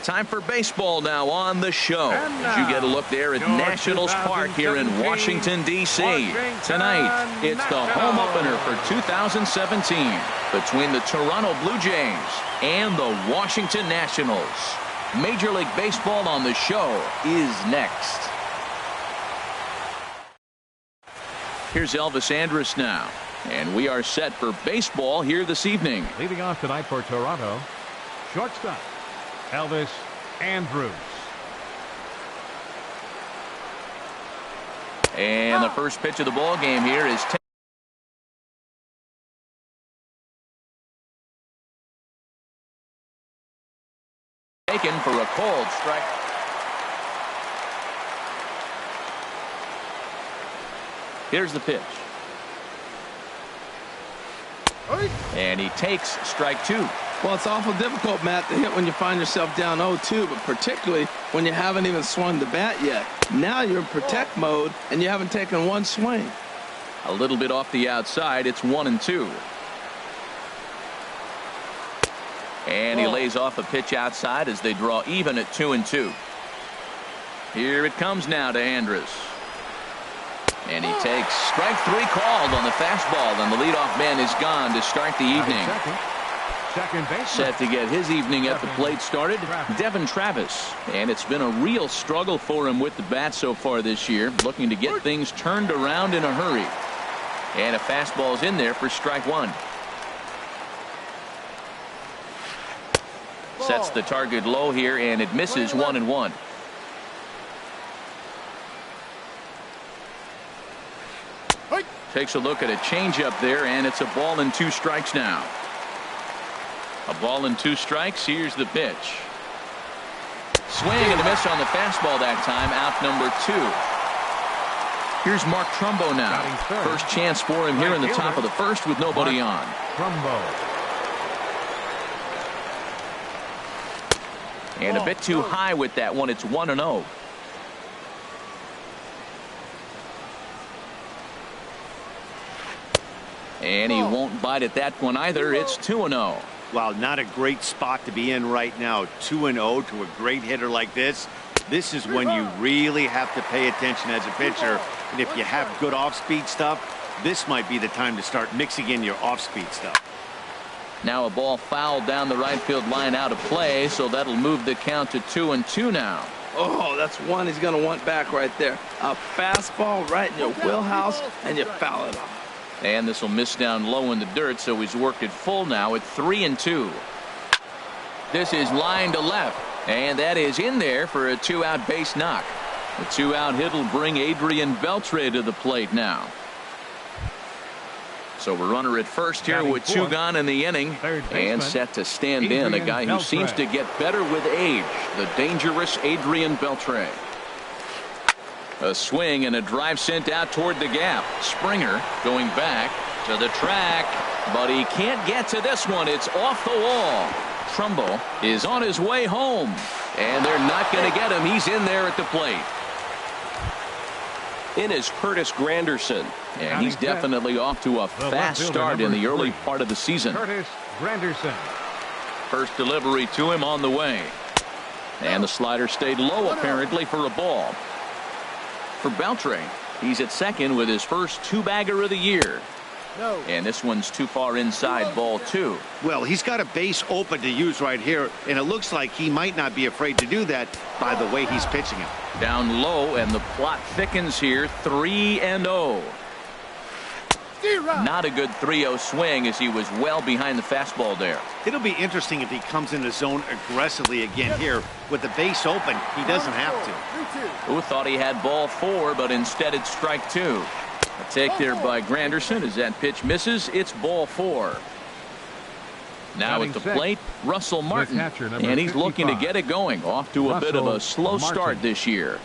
Time for baseball now on the show. As you get a look there at Nationals Park here in Washington, D.C. Tonight, it's the home opener for 2017 between the Toronto Blue Jays and the Washington Nationals. Major League Baseball on the show is next. Here's Elvis Andrus now, and we are set for baseball here this evening. Leading off tonight for Toronto, shortstop Elvis Andrus. And the first pitch of the ball game here is taken for a cold strike. Here's the pitch. And he takes strike two. Well, it's awful difficult, Matt, to hit when you find yourself down 0-2, but particularly when you haven't even swung the bat yet. Now you're in protect mode, and you haven't taken one swing. A little bit off the outside. It's 1-2. And he lays off a pitch outside as they draw even at 2-2. Here it comes now to Andrus. And he takes strike three called on the fastball, and the leadoff man is gone to start the evening. Set to get his evening at the plate started, Devin Travis. And it's been a real struggle for him with the bat so far this year, looking to get things turned around in a hurry. And a fastball's in there for strike one. Sets the target low here, and it misses 1-1. Takes a look at a changeup there, and it's a ball and 2 strikes now. A ball and 2 strikes. Here's the pitch. Swing and a miss on the fastball that time. Out number 2. Here's Mark Trumbo now. First chance for him here in the top of the first with nobody on. And a bit too high with that one. It's 1-0. And he won't bite at that one either. It's 2-0. Well, not a great spot to be in right now. 2-0 to a great hitter like this. This is when you really have to pay attention as a pitcher. And if you have good off-speed stuff, this might be the time to start mixing in your off-speed stuff. Now a ball fouled down the right field line out of play, so that'll move the count to 2-2 now. Oh, that's one he's going to want back right there. A fastball right in your wheelhouse, and you foul it off. And this will miss down low in the dirt, so he's worked it full now at 3-2. This is line to left, and that is in there for a 2-out base knock. The 2-out hit will bring Adrian Beltre to the plate now. So we're runner at first here with 2 gone in the inning, and set to stand in a guy who seems to get better with age, the dangerous Adrian Beltre. A swing and a drive sent out toward the gap. Springer going back to the track, but he can't get to this one. It's off the wall. Trumbo is on his way home, and they're not going to get him. He's in there at the plate. In is Curtis Granderson, and he's definitely off to a fast start in the early part of the season. Curtis Granderson. First delivery to him on the way, and the slider stayed low apparently for a ball. For Beltre, he's at second with his first 2-bagger of the year. And this one's too far inside, ball 2. Well, he's got a base open to use right here, and it looks like he might not be afraid to do that by the way he's pitching it. Down low, and the plot thickens here. 3-0. Not a good 3-0 swing, as he was well behind the fastball there. It'll be interesting if he comes in the zone aggressively again here. With the base open, he doesn't have to. Who thought he had ball 4, but instead it's strike 2. A take there by Granderson as that pitch misses. It's ball 4. Now at the plate, Russell Martin, and he's looking to get it going. Off to a bit of a slow start this year.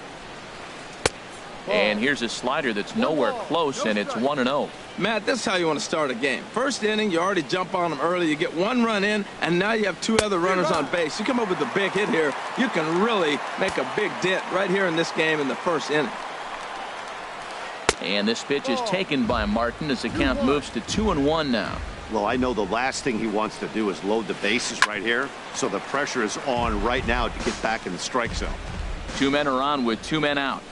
And here's a slider that's nowhere close, and it's 1-0. Matt, this is how you want to start a game. First inning, you already jump on them early. You get 1 run in, and now you have 2 other runners on base. You come up with a big hit here, you can really make a big dent right here in this game in the first inning. And this pitch is taken by Martin as the count moves to 2-1 now. Well, I know the last thing he wants to do is load the bases right here, so the pressure is on right now to get back in the strike zone. 2 men are on with 2 men out.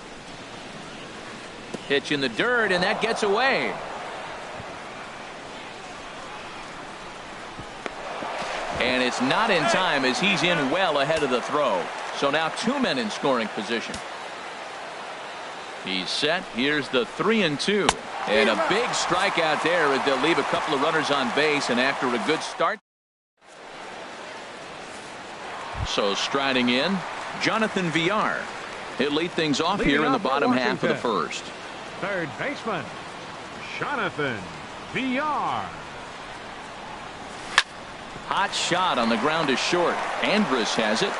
Pitch in the dirt, and that gets away. And it's not in time as he's in well ahead of the throw. So now 2 men in scoring position. He's set. Here's the 3-2. And a big strikeout there as they'll leave a couple of runners on base, and after a good start. So striding in, Jonathan Villar. He'll lead things off here in the bottom half of the first. Third baseman, Jonathan Villar. Hot shot on the ground is short. Andrus has it.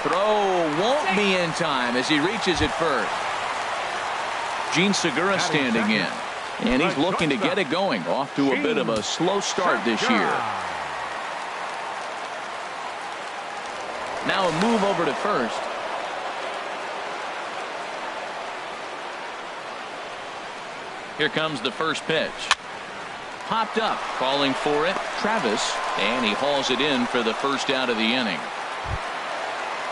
Throw won't be in time as he reaches it first. Gene Segura standing in. And he's looking to get it going. Off to a bit of a slow start this year. Now a move over to first. Here comes the first pitch. Popped up, calling for it, Travis, and he hauls it in for the first out of the inning.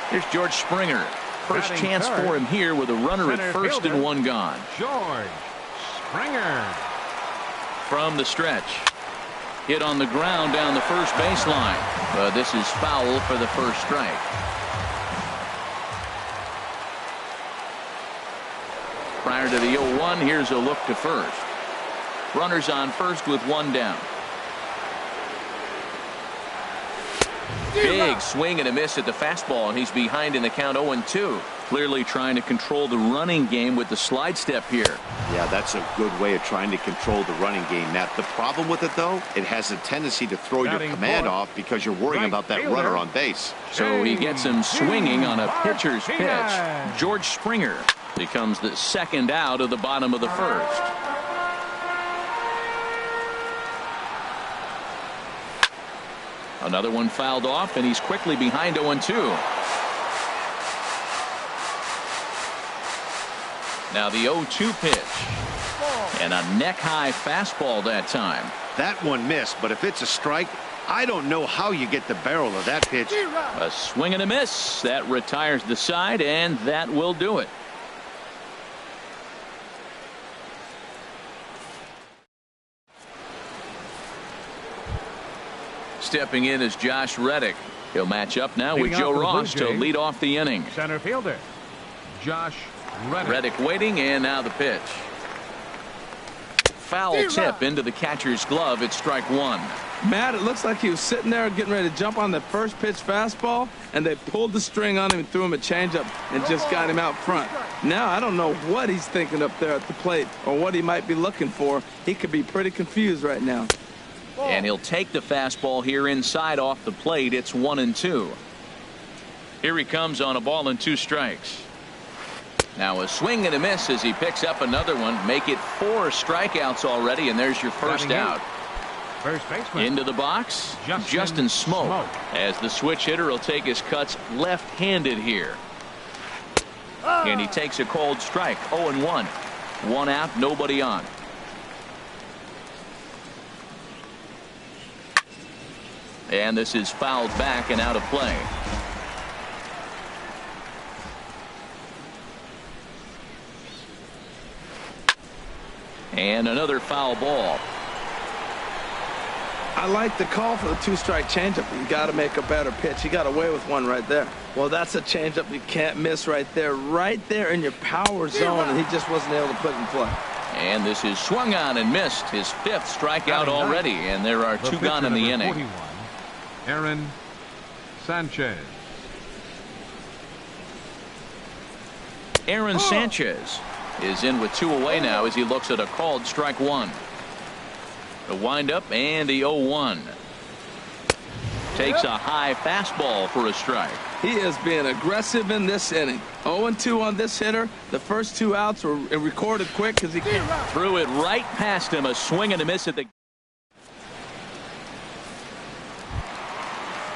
Here's George Springer. First chance for him here with a runner at first and 1 gone. George Springer. From the stretch. Hit on the ground down the first baseline. But this is foul for the first strike. Prior to the 0-1, here's a look to first. Runners on first with 1 down. Big swing and a miss at the fastball, and he's behind in the count 0-2. Clearly trying to control the running game with the slide step here. Yeah, that's a good way of trying to control the running game, Matt. The problem with it, though, it has a tendency to throw your command off because you're worrying about that runner on base. So he gets him swinging on a pitcher's pitch. George Springer becomes the second out of the bottom of the first. Another one fouled off, and he's quickly behind 0-2. Now the 0-2 pitch. And a neck-high fastball that time. That one missed, but if it's a strike, I don't know how you get the barrel of that pitch. A swing and a miss. That retires the side, and that will do it. Stepping in is Josh Reddick. He'll match up now with Joe Ross to lead off the inning. Center fielder, Josh Reddick. Reddick waiting, and now the pitch. Foul tip into the catcher's glove. It's strike 1. Matt, it looks like he was sitting there getting ready to jump on the first pitch fastball, and they pulled the string on him and threw him a changeup and just got him out front. Now I don't know what he's thinking up there at the plate or what he might be looking for. He could be pretty confused right now. And he'll take the fastball here inside off the plate. It's 1-2. Here he comes on a ball and 2 strikes. Now a swing and a miss as he picks up another one. Make it 4 strikeouts already, and there's your first out. First baseman. Into the box, Justin Smoke. As the switch hitter will take his cuts left-handed here. And he takes a cold strike. 0-1. 1 out, nobody on. And this is fouled back and out of play. And another foul ball. I like the call for the 2-strike changeup. You got to make a better pitch. He got away with one right there. Well, that's a changeup you can't miss right there in your power zone, and he just wasn't able to put it in play. And this is swung on and missed. His 5th strikeout already, and there are 2 gone in the inning. 41, Aaron Sanchez. Aaron Sanchez is in with 2 away now as he looks at a called strike 1. The windup and the 0-1. Takes a high fastball for a strike. He is being aggressive in this inning. 0-2 on this hitter. The first 2 outs were recorded quick because he threw it right past him. A swing and a miss at the.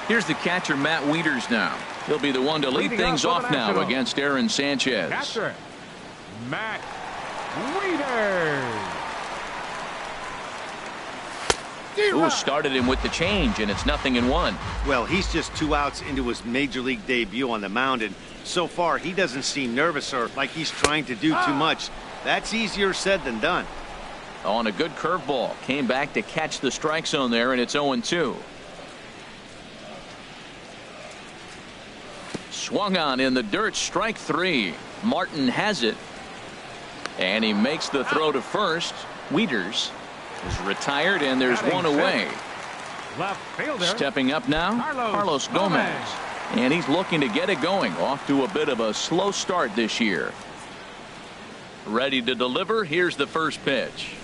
Here's the catcher, Matt Wieters now. He'll be the one to lead things off now against Aaron Sanchez. Catcher, Matt Wieters. Ooh, started him with the change, and it's 0-1. Well, he's just 2 outs into his major league debut on the mound, and so far he doesn't seem nervous or like he's trying to do too much. That's easier said than done. On a good curveball, came back to catch the strike zone there, and it's 0-2. Swung on in the dirt, strike 3. Martin has it, and he makes the throw to first. Wieters is retired, and there's one away. Left fielder. Stepping up now, Carlos Gomez. And he's looking to get it going. Off to a bit of a slow start this year. Ready to deliver. Here's the first pitch.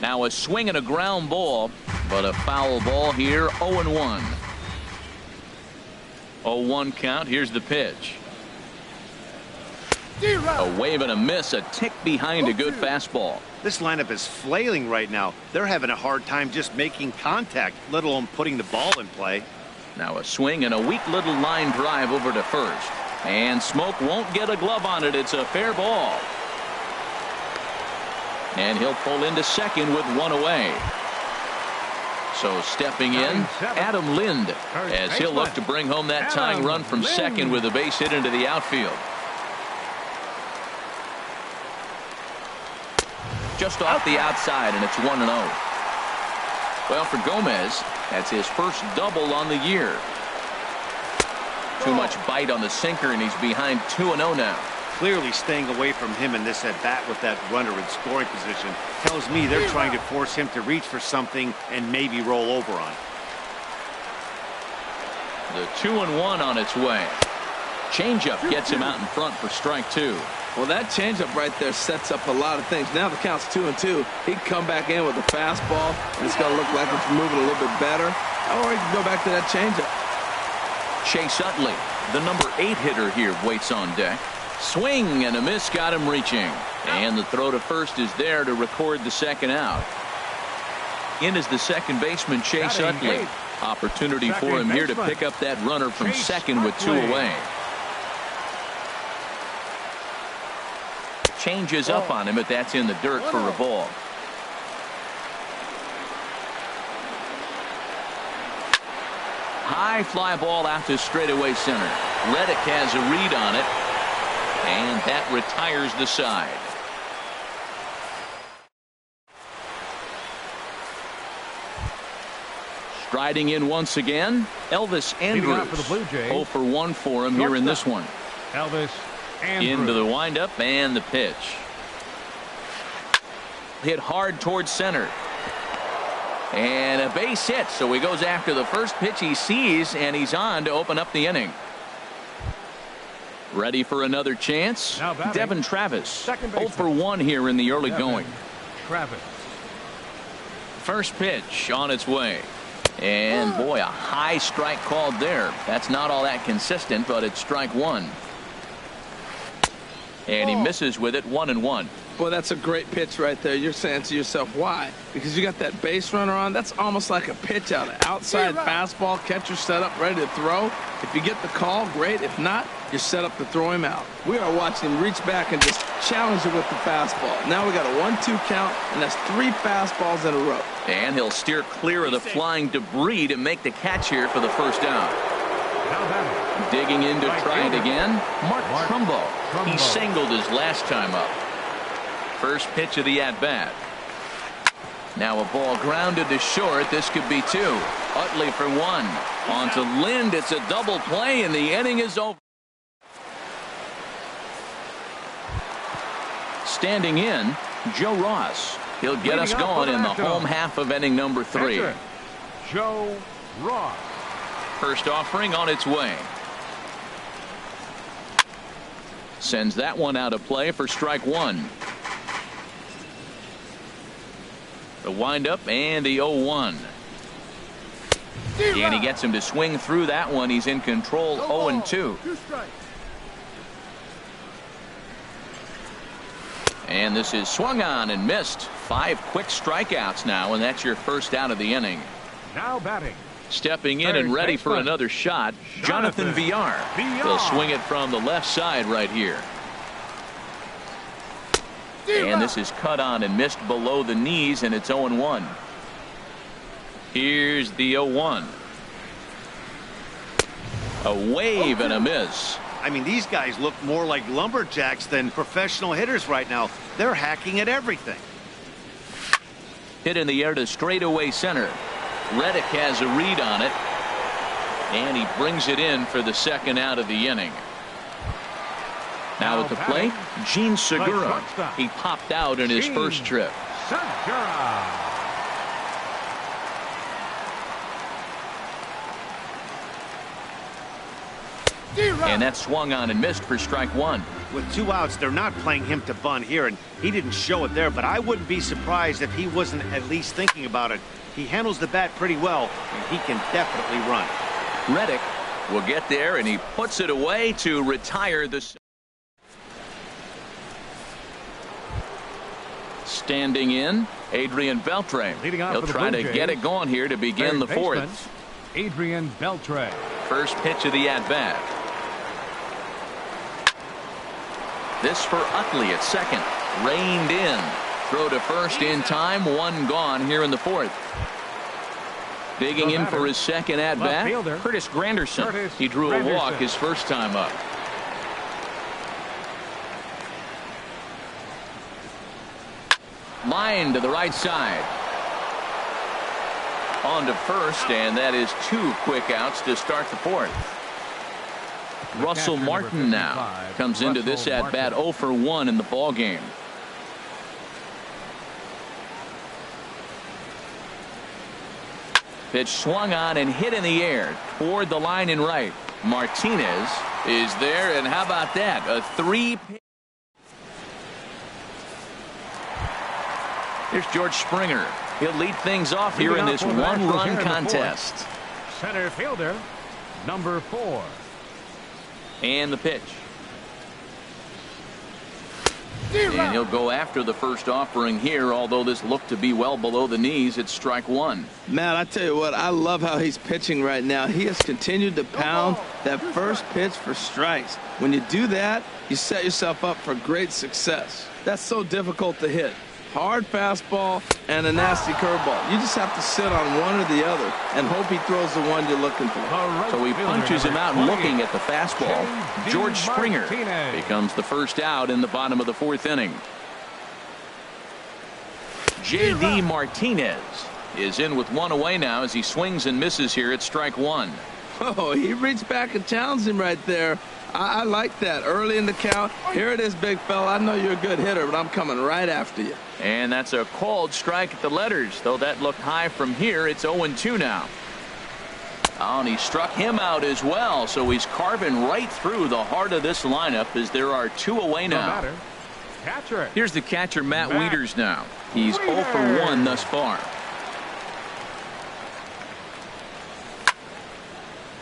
Now a swing and a ground ball, but a foul ball here. 0-1. 0-1 count. Here's the pitch. A wave and a miss, a tick behind a good fastball. This lineup is flailing right now. They're having a hard time just making contact, let alone putting the ball in play. Now a swing and a weak little line drive over to first. And Smoke won't get a glove on it. It's a fair ball. And he'll pull into second with one away. So stepping in, Adam Lind, as he'll look to bring home that tying run from second with a base hit into the outfield. Just off the outside, and it's 1-0. Well, for Gomez, that's his first double on the year. Too much bite on the sinker, and he's behind 2-0 now. Clearly staying away from him in this at-bat with that runner in scoring position tells me they're trying to force him to reach for something and maybe roll over on it. The 2-1 on its way. Changeup gets him out in front for strike 2. Well, that changeup right there sets up a lot of things. Now the count's 2-2. He can come back in with a fastball, and it's going to look like it's moving a little bit better. Or he can go back to that changeup. Chase Utley, the number 8 hitter here, waits on deck. Swing and a miss got him reaching. And the throw to first is there to record the second out. In is the second baseman, Chase Utley. Opportunity for him here to pick up that runner from second with 2 away. Changes up on him, but that's in the dirt for a ball. High fly ball out to straightaway center. Reddick has a read on it, and that retires the side. Striding in once again, Elvis Andrus. For the Blue Jays. 0 for 1 for him here in this one. Elvis Andrus. Into the windup and the pitch. Hit hard towards center. And a base hit, so he goes after the first pitch he sees, and he's on to open up the inning. Ready for another chance? Devin Travis. 0 for 1 here in the early going. Travis. First pitch on its way. And boy, a high strike called there. That's not all that consistent, but it's strike 1. And he misses with it. 1-1. Boy, that's a great pitch right there. You're saying to yourself, why? Because you got that base runner on. That's almost like a pitch out. An outside fastball, catcher set up, ready to throw. If you get the call, great. If not, you're set up to throw him out. We are watching him reach back and just challenge it with the fastball. Now we got a 1-2 count, and that's 3 fastballs in a row. And he'll steer clear of the flying debris to make the catch here for the first down. Digging in to try it again, Mark Trumbo. He singled his last time up. First pitch of the at-bat. Now a ball grounded to short. This could be 2. Utley for 1. On to Lind. It's a double play, and the inning is over. Standing in, Joe Ross. He'll get us going in the home half of inning number 3. Joe Ross. First offering on its way. Sends that one out of play for strike 1. The windup and the 0-1. And he gets him to swing through that one. He's in control. 0-2. And this is swung on and missed. 5 quick strikeouts now, and that's your first out of the inning. Now batting. Stepping in and ready for another shot, Jonathan Villar. He'll swing it from the left side right here. And this is cut on and missed below the knees, and it's 0-1. Here's the 0-1. A wave and a miss. I mean, these guys look more like lumberjacks than professional hitters right now. They're hacking at everything. Hit in the air to straightaway center. Reddick has a read on it, and he brings it in for the second out of the inning. Now at the plate, Gene Segura. He popped out in his first trip. Segura. And that swung on and missed for strike one. With 2 outs, they're not playing him to bunt here, and he didn't show it there, but I wouldn't be surprised if he wasn't at least thinking about it. He handles the bat pretty well, and he can definitely run. Reddick will get there, and he puts it away to retire the... Standing in, Adrian Beltre. He'll try to get it going here to begin the fourth. Adrian Beltre. First pitch of the at-bat. This for Utley at second. Reined in. Throw to first in time. One gone here in the fourth. Digging in for his second at-bat, Curtis Granderson. He drew a walk his first time up. Line to the right side. On to first, and that is 2 quick outs to start the fourth. Russell Martin now comes into this at-bat 0 for 1 in the ball game. Pitch swung on and hit in the air toward the line in right. Martinez is there, and how about that? A 3. Here's George Springer. He'll lead things off here in this one-run contest. Center fielder, number 4. And the pitch. And he'll go after the first offering here, although this looked to be well below the knees. It's strike one. Matt, I tell you what, I love how he's pitching right now. He has continued to pound that first pitch for strikes. When you do that, you set yourself up for great success. That's so difficult to hit. Hard fastball and a nasty curveball. You just have to sit on one or the other and hope he throws the one you're looking for. So he punches him out looking at the fastball. George Springer becomes the first out in the bottom of the fourth inning. J.D. Martinez is in with one away now as he swings and misses here at strike one. Oh, he reached back and challenged him right there. I like that. Early in the count. Here it is, big fella. I know you're a good hitter, but I'm coming right after you. And that's a called strike at the letters, though that looked high from here. It's 0-2 now. Oh, and he struck him out as well, so he's carving right through the heart of this lineup as there are 2 away now. Catcher. Here's the catcher, Matt Wieters now. He's 0 for 1 thus far.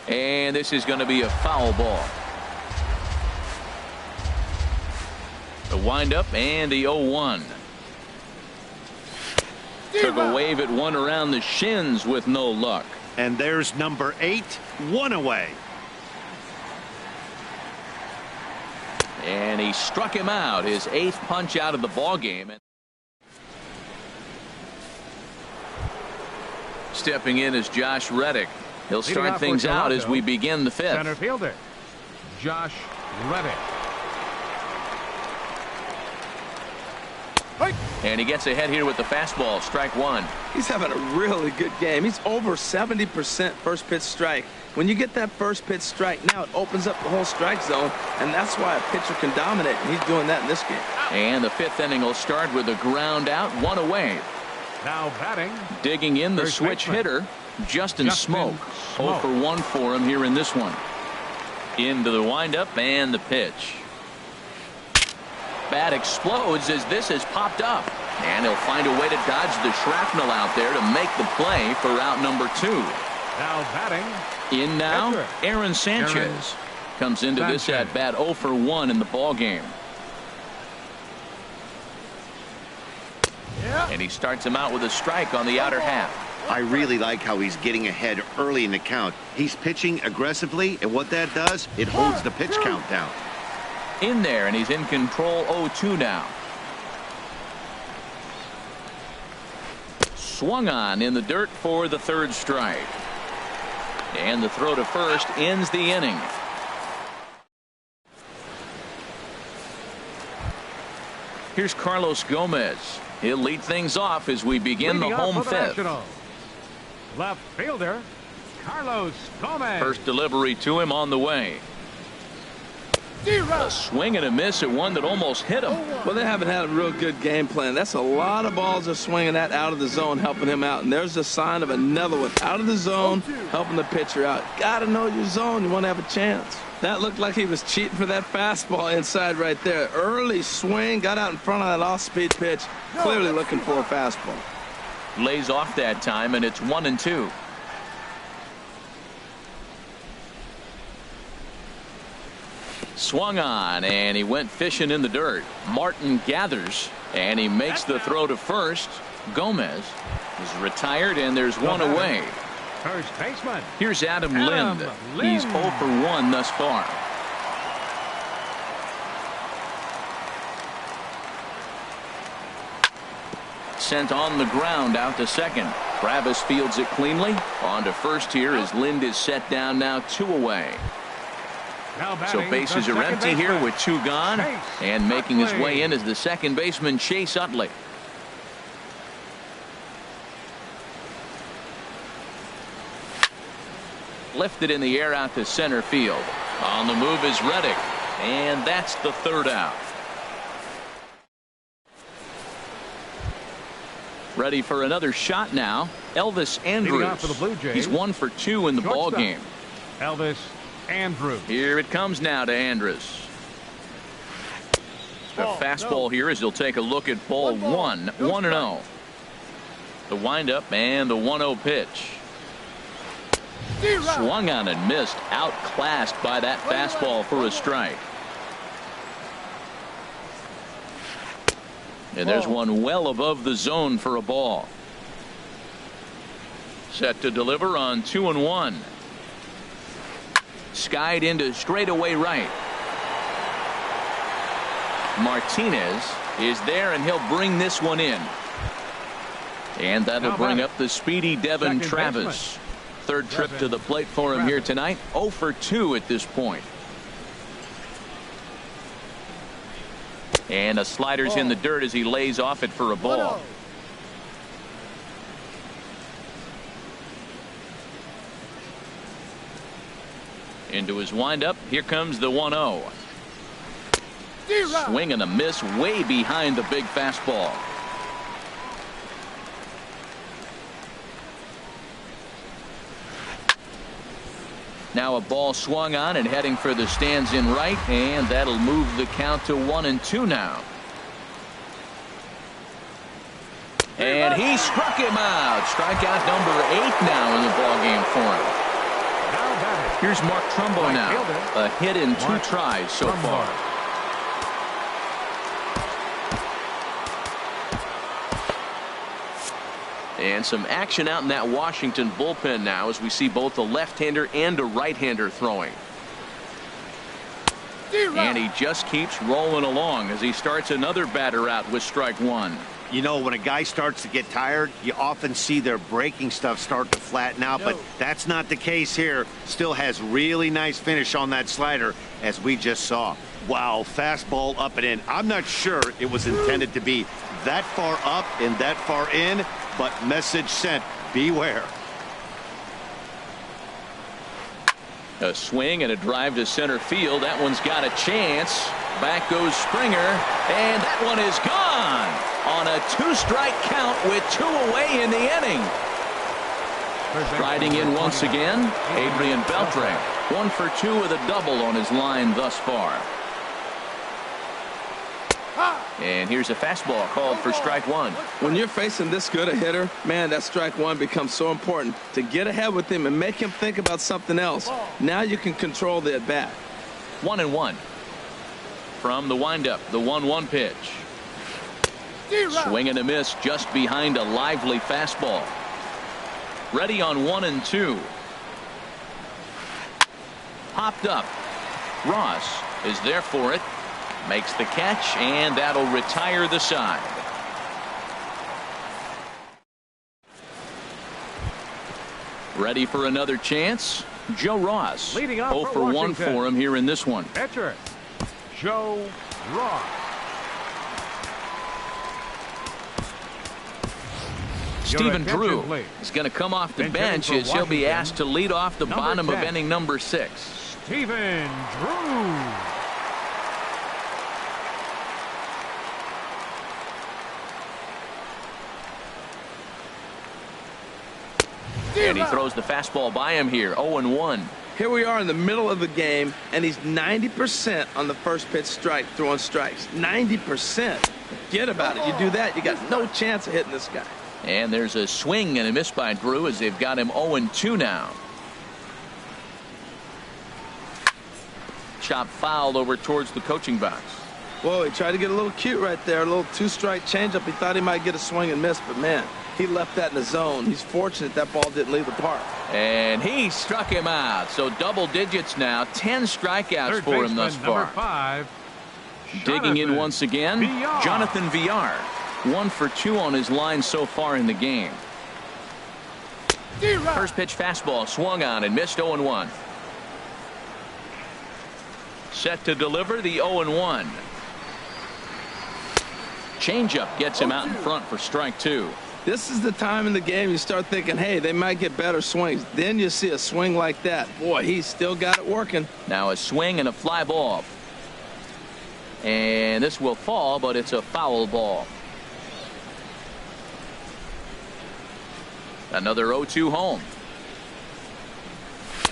And this is going to be a foul ball. The windup and the 0-1. Took a wave at one around the shins with no luck. And there's number 8, 1 away. And he struck him out, his 8th punch out of the ball game. Stepping in is Josh Reddick. He'll start things out as we begin the 5th. Center fielder, Josh Reddick. And he gets ahead here with the fastball, strike one. He's having a really good game. He's over 70% first pitch strike. When you get that first pitch strike, now it opens up the whole strike zone, and that's why a pitcher can dominate, and he's doing that in this game. And the 5th inning will start with a ground out, 1 away. Now batting. Digging in the switch hitter, Justin Smoke. 0 for 1 for him here in this one. Into the windup and the pitch. Bat explodes as this has popped up. And he'll find a way to dodge the shrapnel out there to make the play for out number 2. Now batting. In now, Aaron Sanchez comes into this at bat 0 for 1 in the ball game. And he starts him out with a strike on the outer half. I really like how he's getting ahead early in the count. He's pitching aggressively, and what that does, it holds the pitch count down. In there, and he's in control 0-2 now. Swung on in the dirt for the third strike. And the throw to first ends the inning. Here's Carlos Gomez. He'll lead things off as we begin the home fifth. Left fielder, Carlos Gomez. First delivery to him on the way. A swing and a miss at one that almost hit him. Well, they haven't had a real good game plan. That's a lot of balls they're swinging at out of the zone, helping him out. And there's a sign of another one out of the zone, helping the pitcher out. Got to know your zone. You want to have a chance. That looked like he was cheating for that fastball inside right there. Early swing, got out in front of that off-speed pitch. Clearly looking for a fastball. Lays off that time, and it's 1-2. Swung on, and he went fishing in the dirt. Martin gathers, and he makes the throw to first. Gomez is retired, and there's one away. First baseman. Here's Adam Lind. He's 0 for 1 thus far. Sent on the ground out to second. Travis fields it cleanly. On to first here as Lind is set down now, 2 away. So bases are empty here with 2 gone. And making his way in is the second baseman, Chase Utley. Lifted in the air out to center field. On the move is Reddick. And that's the third out. Ready for another shot now. Elvis Andrus. For the Blue Jays. He's 1 for 2 in the ball game. Elvis Andrus. Here it comes now to Andrus. The fastball here as he'll take a look at ball 1. 1-0. The windup and the 1-0 pitch. Swung on and missed. Outclassed by that fastball for a strike. And there's one well above the zone for a ball. Set to deliver on 2-1. Skied into straightaway right. Martinez is there, and he'll bring this one in. And that'll bring up the speedy Devin Travis. Third trip to the plate for him here tonight. 0 for 2 at this point. And a slider's in the dirt as he lays off it for a ball. Into his windup. Here comes the 1-0. Swing and a miss way behind the big fastball. Now a ball swung on and heading for the stands in right, and that'll move the count to 1-2 now. And he struck him out. Strikeout number 8 now in the ballgame for him. Here's Mark Trumbo now. A hit in 2 tries so far. And some action out in that Washington bullpen now as we see both a left-hander and a right-hander throwing. And he just keeps rolling along as he starts another batter out with strike 1. You know, when a guy starts to get tired, you often see their breaking stuff start to flatten out, but that's not the case here. Still has really nice finish on that slider, as we just saw. Wow, fastball up and in. I'm not sure it was intended to be that far up and that far in, but message sent, beware. A swing and a drive to center field. That one's got a chance. Back goes Springer, and that one is gone on a 2-strike count with 2 away in the inning. Striding in once again, Adrian Beltre. 1 for 2 with a double on his line thus far. And here's a fastball called for strike 1. When you're facing this good a hitter, man, that strike 1 becomes so important to get ahead with him and make him think about something else. Now you can control the at-bat. 1-1 from the windup. The 1-1 pitch. Swing and a miss just behind a lively fastball. Ready on 1-2. Popped up. Ross is there for it. Makes the catch, and that'll retire the side. Ready for another chance? Joe Ross. Leading off 0 for 1 Washington. for him here in this one. Pitcher, Joe Ross. Stephen Drew please. is going to come off the Bench bench hitting for as he'll be Washington, asked to lead off the number bottom of 10. inning number 6. Stephen Drew. And he throws the fastball by him here, 0-1. Here we are in the middle of the game, and he's 90% on the first pitch strike, throwing strikes. 90%. Forget about it. You do that, you got no chance of hitting this guy. And there's a swing and a miss by Drew as they've got him 0-2 now. Chop fouled over towards the coaching box. Whoa, he tried to get a little cute right there, a little two-strike changeup. He thought he might get a swing and miss, but man, he left that in the zone. He's fortunate that ball didn't leave the park. And he struck him out. So double digits now, 10 strikeouts Third for him thus baseman, number far. 5. Digging in once again, Villar. Jonathan Villar. 1 for 2 on his line so far in the game. First pitch fastball swung on and missed, 0-1. Set to deliver the 0-1. Changeup gets him out in front for strike 2. This is the time in the game you start thinking, hey, they might get better swings. Then you see a swing like that. Boy, he's still got it working. Now a swing and a fly ball. And this will fall, but it's a foul ball. Another 0-2 home.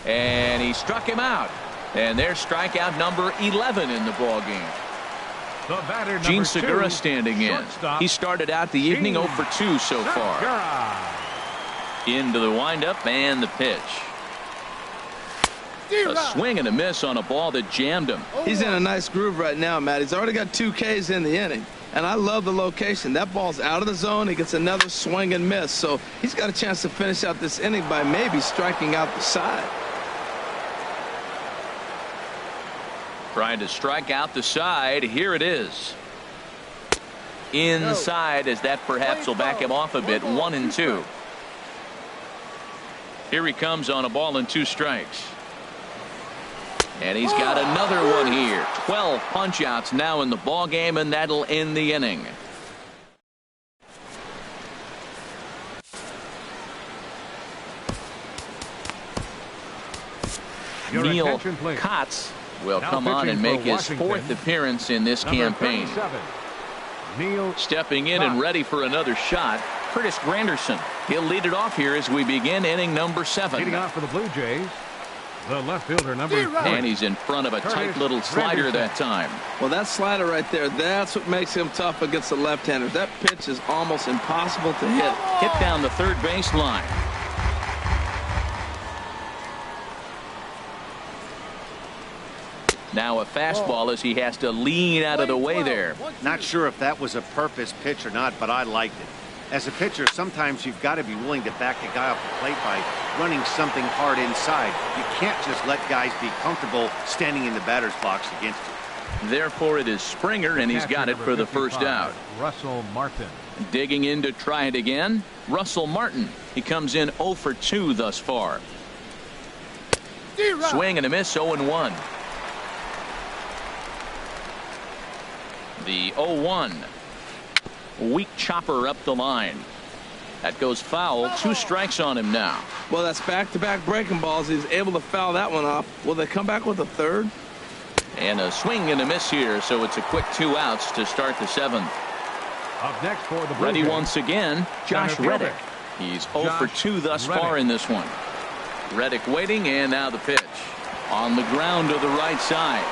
And he struck him out. And there's strikeout number 11 in the ball game. The batter, Gene number Segura 2, standing in. shortstop, He started out the evening 0 for 2 so far. Segura. Into the windup and the pitch. A swing and a miss on a ball that jammed him. He's in a nice groove right now, Matt. He's already got 2 Ks in the inning. And I love the location. That ball's out of the zone. He gets another swing and miss. So he's got a chance to finish out this inning by maybe striking out the side. Trying to strike out the side. Here it is. Inside, as that perhaps will back him off a bit. 1-2. Here he comes on a ball and 2 strikes. And he's got another one here. 12 punch-outs now in the ball game, and that'll end the inning. Your Neil attention, please. Kotz will Now come on pitching and for make his Washington, 4th appearance in this number campaign. 37, Neil Stepping in and ready for another shot, Curtis Granderson. He'll lead it off here as we begin inning number 7. leading off for the Blue Jays. The left fielder, number 3. And he's in front of a tight little slider that time. Well, that slider right there, that's what makes him tough against the left-handers. That pitch is almost impossible to hit. Hit down the third base line. Now a fastball as he has to lean out of the way there. Not sure if that was a purpose pitch or not, but I liked it. As a pitcher, sometimes you've got to be willing to back a guy off the plate by running something hard inside. You can't just let guys be comfortable standing in the batter's box against you. Therefore, it is Springer, and he's got it for the first out. Russell Martin. Digging in to try it again, Russell Martin. He comes in 0 for 2 thus far. Swing and a miss, 0-1. The 0-1. Weak chopper up the line. That goes foul. 2 strikes on him now. Well, that's back-to-back breaking balls. He's able to foul that one off. Will they come back with a third? And a swing and a miss here, so it's a quick 2 outs to start the 7th. Up next for the Blue Ready Jays, once again, Josh center fielder. Reddick. He's 0 for 2 thus Reddick. far in this one. Reddick waiting, and now the pitch. On the ground to the right side.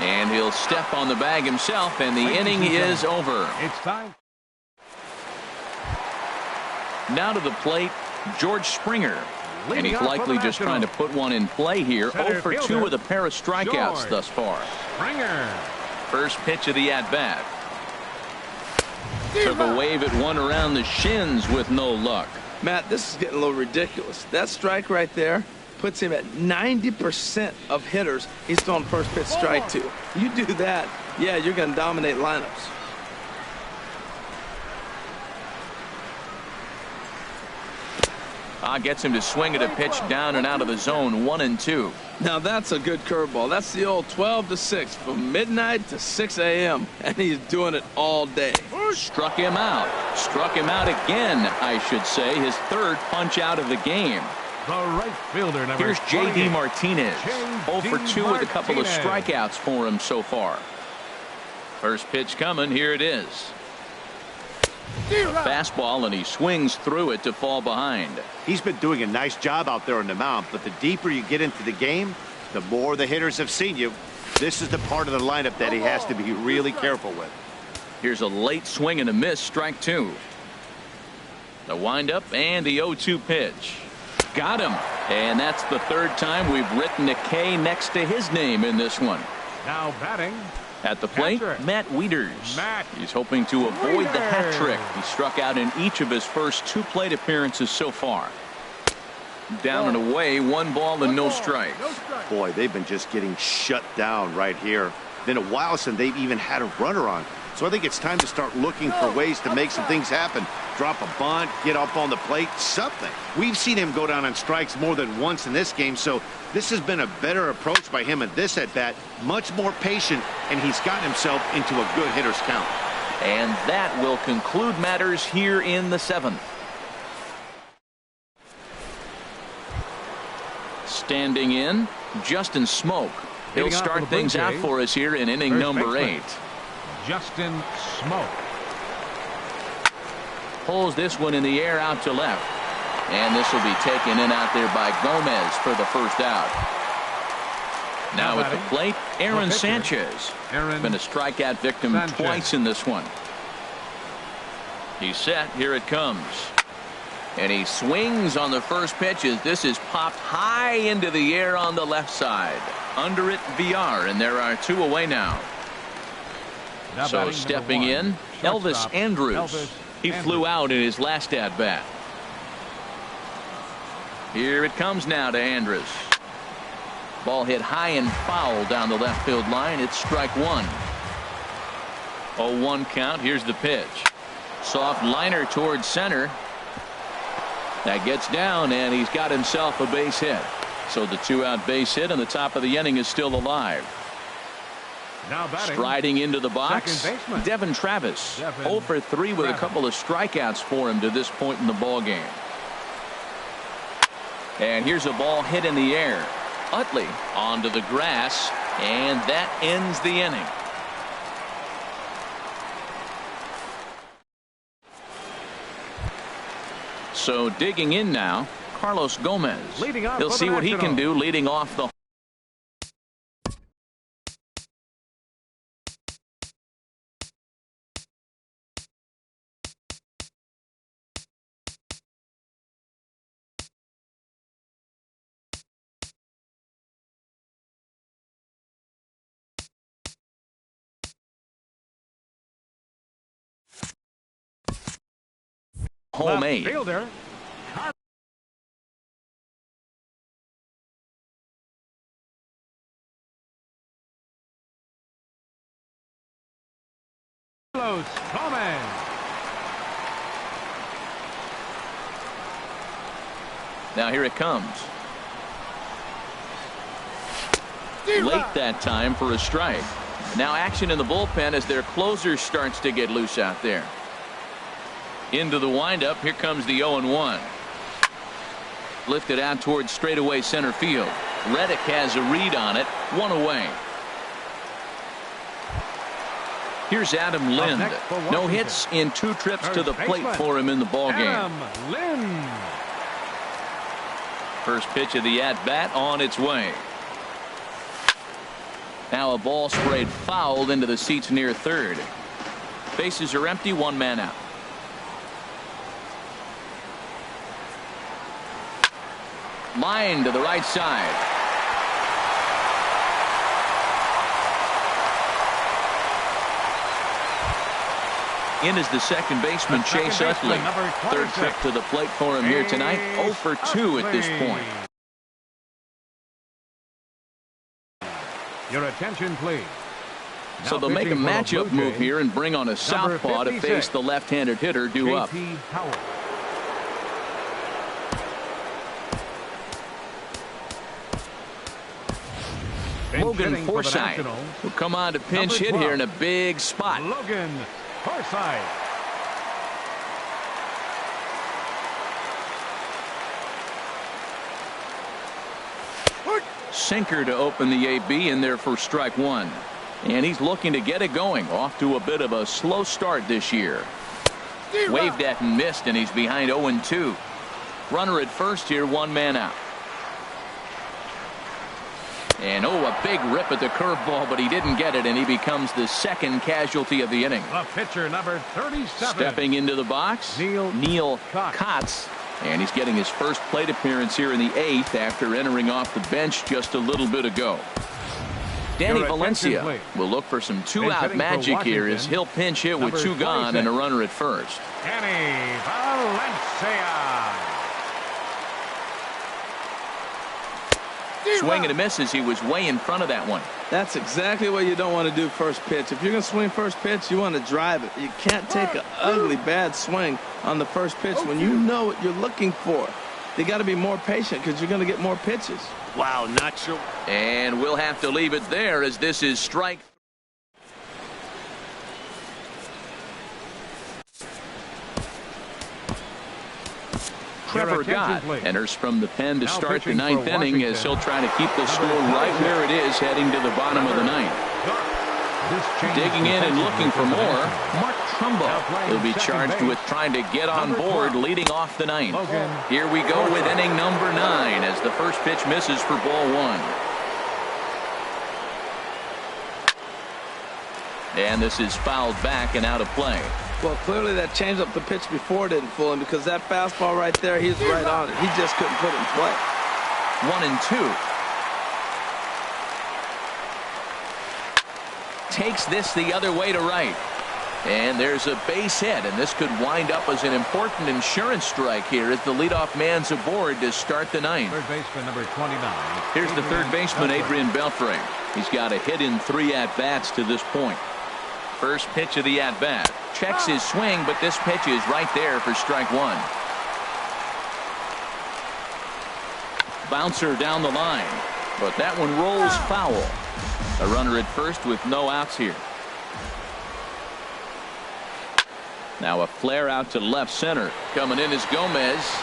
And he'll step on the bag himself, and the inning is over. It's time. Now to the plate, George Springer. And Leading he's off for likely the just trying to Nationals. put one in play here. Center 0 for 2 fielder, with a pair of strikeouts George thus far. Springer. First pitch of the at-bat. Took a wave at one around the shins with no luck. Matt, this is getting a little ridiculous. That strike right there puts him at 90% of hitters he's throwing first pitch strike to. You do that, yeah, you're going to dominate lineups. Gets him to swing at a pitch down and out of the zone. 1-2. Now that's a good curveball. That's the old 12-6 from midnight to 6 a.m. and he's doing it all day. Struck him out. Struck him out again, I should say. His third punch out of the game. The right fielder, number Here's J.D. 28. Martinez. 0 for 2 with a couple of strikeouts for him so far. First pitch coming. Here it is. Fastball, and he swings through it to fall behind. He's been doing a nice job out there on the mound, but the deeper you get into the game, the more the hitters have seen you. This is the part of the lineup that he has to be really careful with. Here's a late swing and a miss. Strike 2. The windup and the 0-2 pitch. Got him. And that's the third time we've written a K next to his name in this one. Now batting. At the plate, Catcher. Matt Wieters. Matt He's hoping to avoid the hat Wieters. trick. He struck out in each of his first 2 plate appearances so far. Down and away, 1 ball and no strikes. Boy, they've been just getting shut down right here. Been a while since they've even had a runner on. So I think it's time to start looking for ways to make some things happen. Drop a bunt, get up on the plate, something. We've seen him go down on strikes more than once in this game, so this has been a better approach by him at this at-bat. Much more patient, and he's gotten himself into a good hitter's count. And that will conclude matters here in the 7th. Standing in, Justin Smoke. He'll Leading off for start the Blue things out Jays, for us here in inning first number baseman. 8. Justin Smoke. Pulls this one in the air out to left. And this will be taken in out there by Gomez for the first out. Now at the plate, Aaron Sanchez. Aaron Been a strikeout victim Sanchez. twice in this one. He's set. Here it comes. And he swings on the first pitch as this is popped high into the air on the left side. Under it, VR, and there are 2 away now. Now So batting, stepping number 1, in, Elvis shortstop, Andrews. Elvis He Andrews. flew out in his last at-bat. Here it comes now to Andrews. Ball hit high and foul down the left field line. It's strike 1. 0-1 count. Here's the pitch. Soft liner towards center. That gets down, and he's got himself a base hit. So the 2-out base hit on the top of the inning is still alive. Now batting. Striding into the box, Second baseman. Devin Travis. Devin 0 for 3 with a Travis. couple of strikeouts for him to this point in the ball game. And here's a ball hit in the air. Utley onto the grass, and that ends the inning. So digging in now, Carlos Gomez. Leading off He'll for the see what he can Nationals. do leading off the home Left 8. fielder. Carlos Gomez. Now here it comes. Late that time for a strike. Now action in the bullpen as their closer starts to get loose out there. Into the windup. Here comes the 0-1. Lifted out towards straightaway center field. Reddick has a read on it. 1 away. Here's Adam Lind. next for No Washington. hits in 2 trips to the First plate baseman, for him in the ball game. Adam Lind. First pitch of the at-bat on its way. Now a ball sprayed foul into the seats near third. Bases are empty. 1 man out. Line to the right side. In is the second baseman, The second Chase baseman, Utley. number Third 26. trip to the plate for him here tonight. 0 for 2 at this point. Your attention, please. So Now they'll make a pitching for the matchup Blue move Jays, here and bring on a southpaw to 56, face the left-handed hitter due up. J.T. Howard. Logan hitting for the Forsythe Nationals. will come on to pinch Number hit 12. here in a big spot. Logan Forsythe. Sinker to open the AB in there for strike one. And he's looking to get it going. Off to a bit of a slow start this year. Waved at and missed, and he's behind 0-2. Runner at first here, one man out. And a big rip at the curveball, but he didn't get it, and he becomes the second casualty of the inning. The pitcher, number 37. Stepping into the box, Neil Kotz. And he's getting his first plate appearance here in the 8th after entering off the bench just a little bit ago. Danny Valencia will look for some two-out magic here as he'll pinch hit with two gone and a runner at first. Danny Valencia. Swing and a miss as he was way in front of that one. That's exactly what you don't want to do first pitch. If you're going to swing first pitch, you want to drive it. You can't take an ugly, bad swing on the first pitch when you know what you're looking for. You got to be more patient because you're going to get more pitches. Wow, not sure. And we'll have to leave it there as this is strike. Trevor Gott enters from the pen to start the 9th inning as he'll try to keep the score right where it is heading to the bottom of the 9th. Digging in and looking for more, Mark Trumbo will be charged with trying to get on board leading off the 9th. Here we go with inning number 9 as the first pitch misses for ball 1. And this is fouled back and out of play. Well, clearly that changeup the pitch before didn't fool him because that fastball right there, he's right on it. He just couldn't put it in play. 1-2. Takes this the other way to right. And there's a base hit, and this could wind up as an important insurance strike here as the leadoff man's aboard to start the 9th. Third baseman, number 29. Here's the third baseman, Adrian Beltre. He's got a hit in 3 at-bats to this point. First pitch of the at-bat. Checks his swing, but this pitch is right there for strike 1. Bouncer down the line, but that one rolls foul. A runner at first with no outs here. Now a flare out to left center. Coming in is Gomez.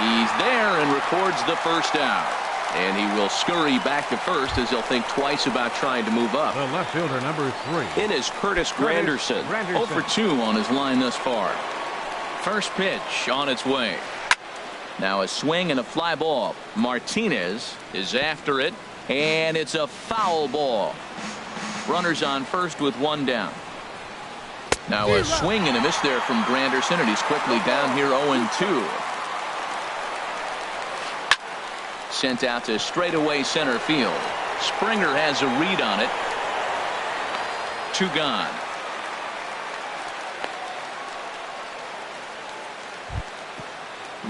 He's there and records the first out. And he will scurry back to first as he'll think twice about trying to move up. The left fielder, number 3. In is Curtis Granderson. 0 for 2 on his line thus far. First pitch on its way. Now a swing and a fly ball. Martinez is after it, and it's a foul ball. Runners on first with 1 down. Now a swing and a miss there from Granderson, and he's quickly down here 0-2. Sent out to straightaway center field. Springer has a read on it. 2 gone.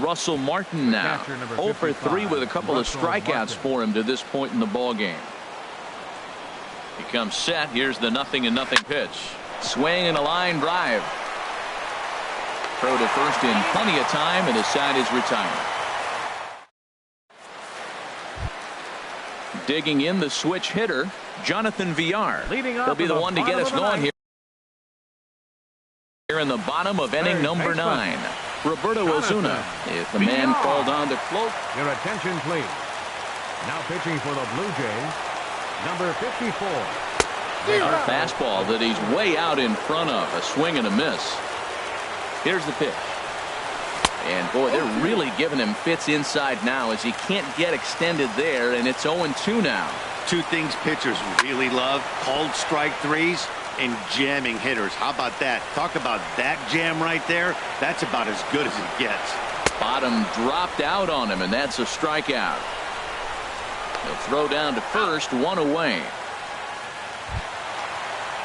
Russell Martin now 0 for 3 with a couple of strikeouts for him to this point in the ball game. He comes set. Here's the 0-0 pitch. Swing and a line drive. Throw to first in plenty of time, and his side is retired. Digging in the switch hitter, Jonathan Villar. He'll be the one to get us going here in the bottom of inning number 9. Roberto Ozuna is the man called on to close. Your attention, please. Now pitching for the Blue Jays, number 54. A fastball that he's way out in front of. A swing and a miss. Here's the pitch. And boy, they're really giving him fits inside now as he can't get extended there, and it's 0-2 now. 2 things pitchers really love: called strike threes and jamming hitters. How about that? Talk about that jam right there. That's about as good as it gets. Bottom dropped out on him, and that's a strikeout. He'll throw down to first, 1 away.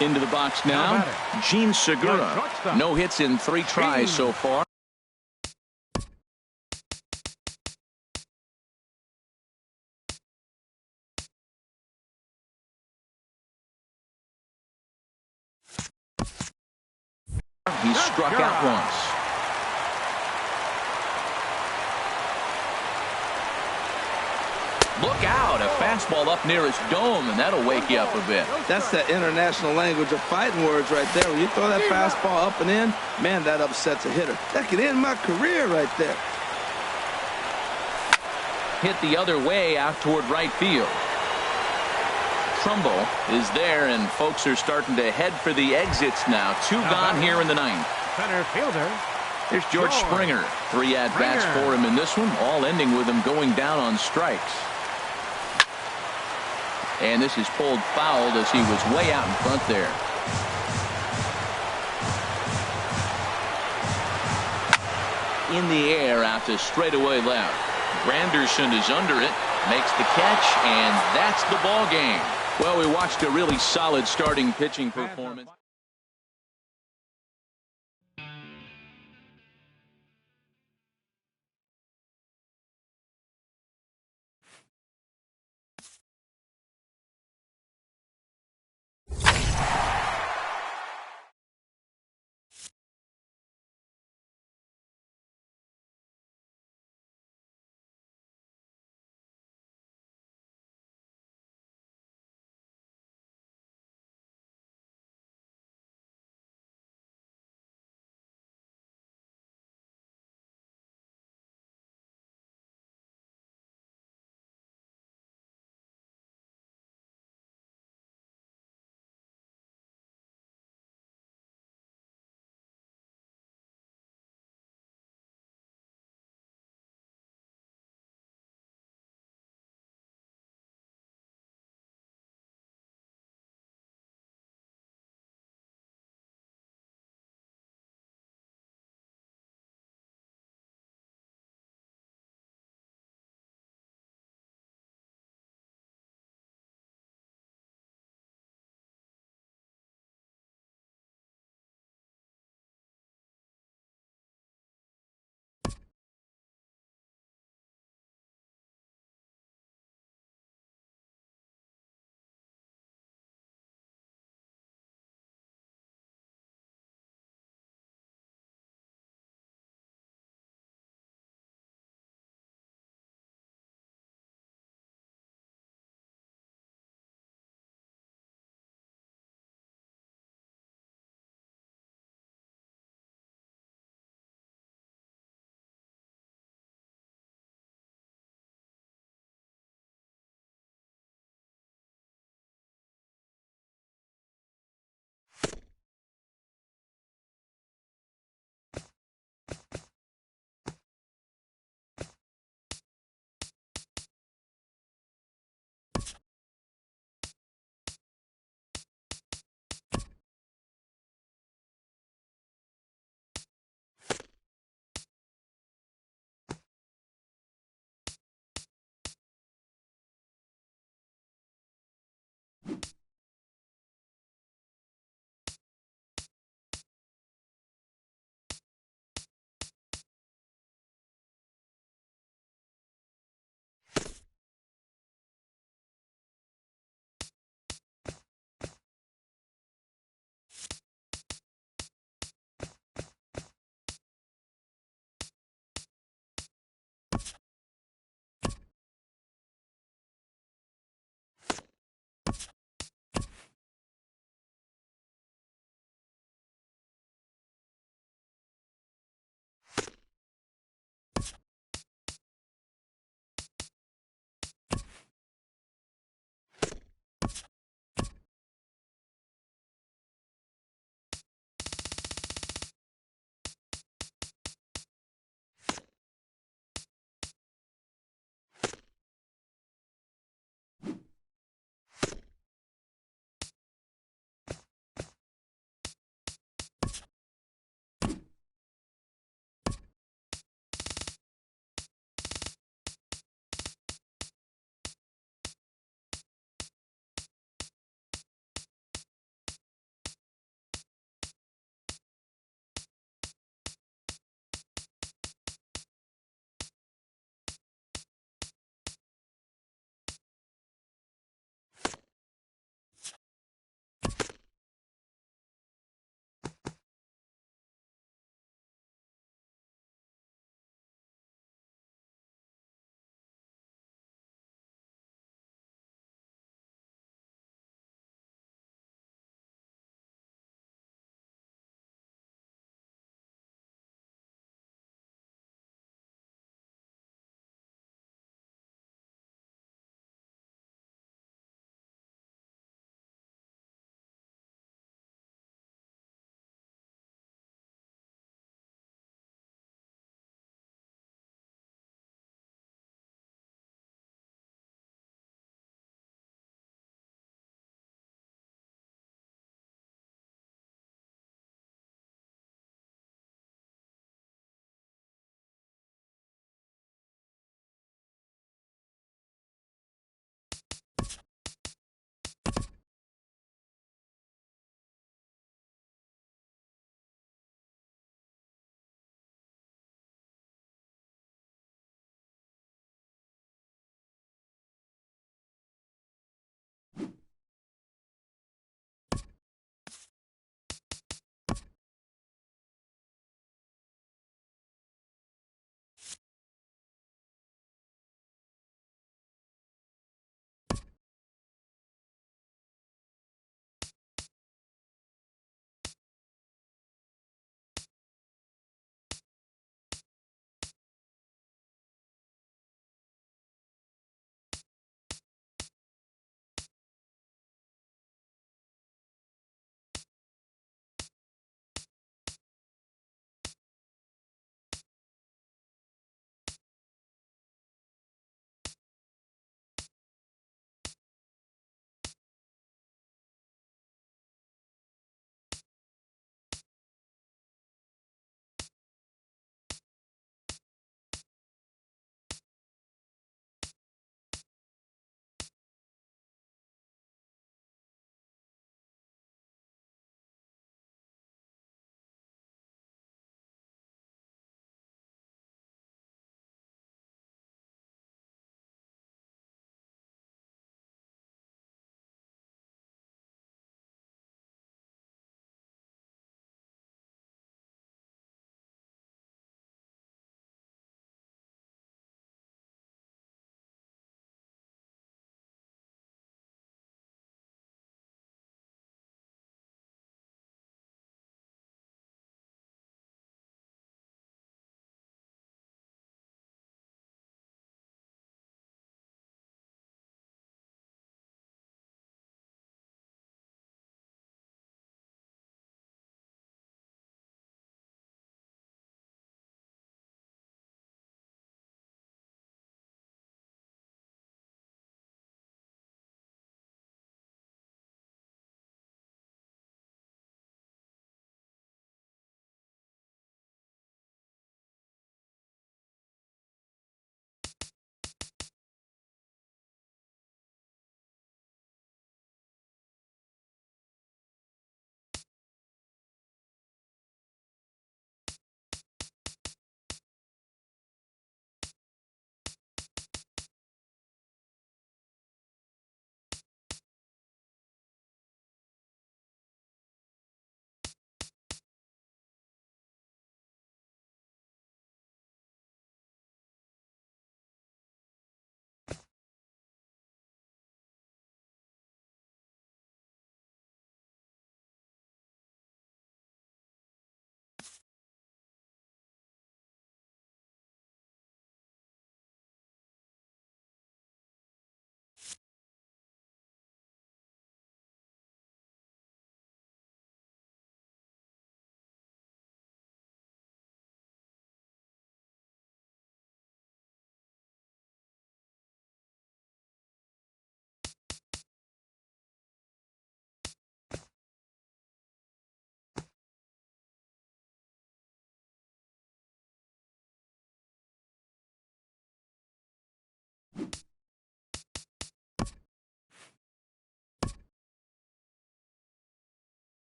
Into the box now, Gene Segura. No hits in 3 tries so far. He struck out once. Look out, a fastball up near his dome, and that'll wake you up a bit. That's the international language of fighting words right there. When you throw that fastball up and in, man, that upsets a hitter. That could end my career right there. Hit the other way out toward right field. Trumbull is there, and folks are starting to head for the exits now. 2 gone here in the 9th. Center fielder. Here's George Springer. 3 at-bats for him in this one, all ending with him going down on strikes. And this is pulled foul as he was way out in front there. In the air out to straightaway left. Granderson is under it, makes the catch, and that's the ball game. Well, we watched a really solid starting pitching performance.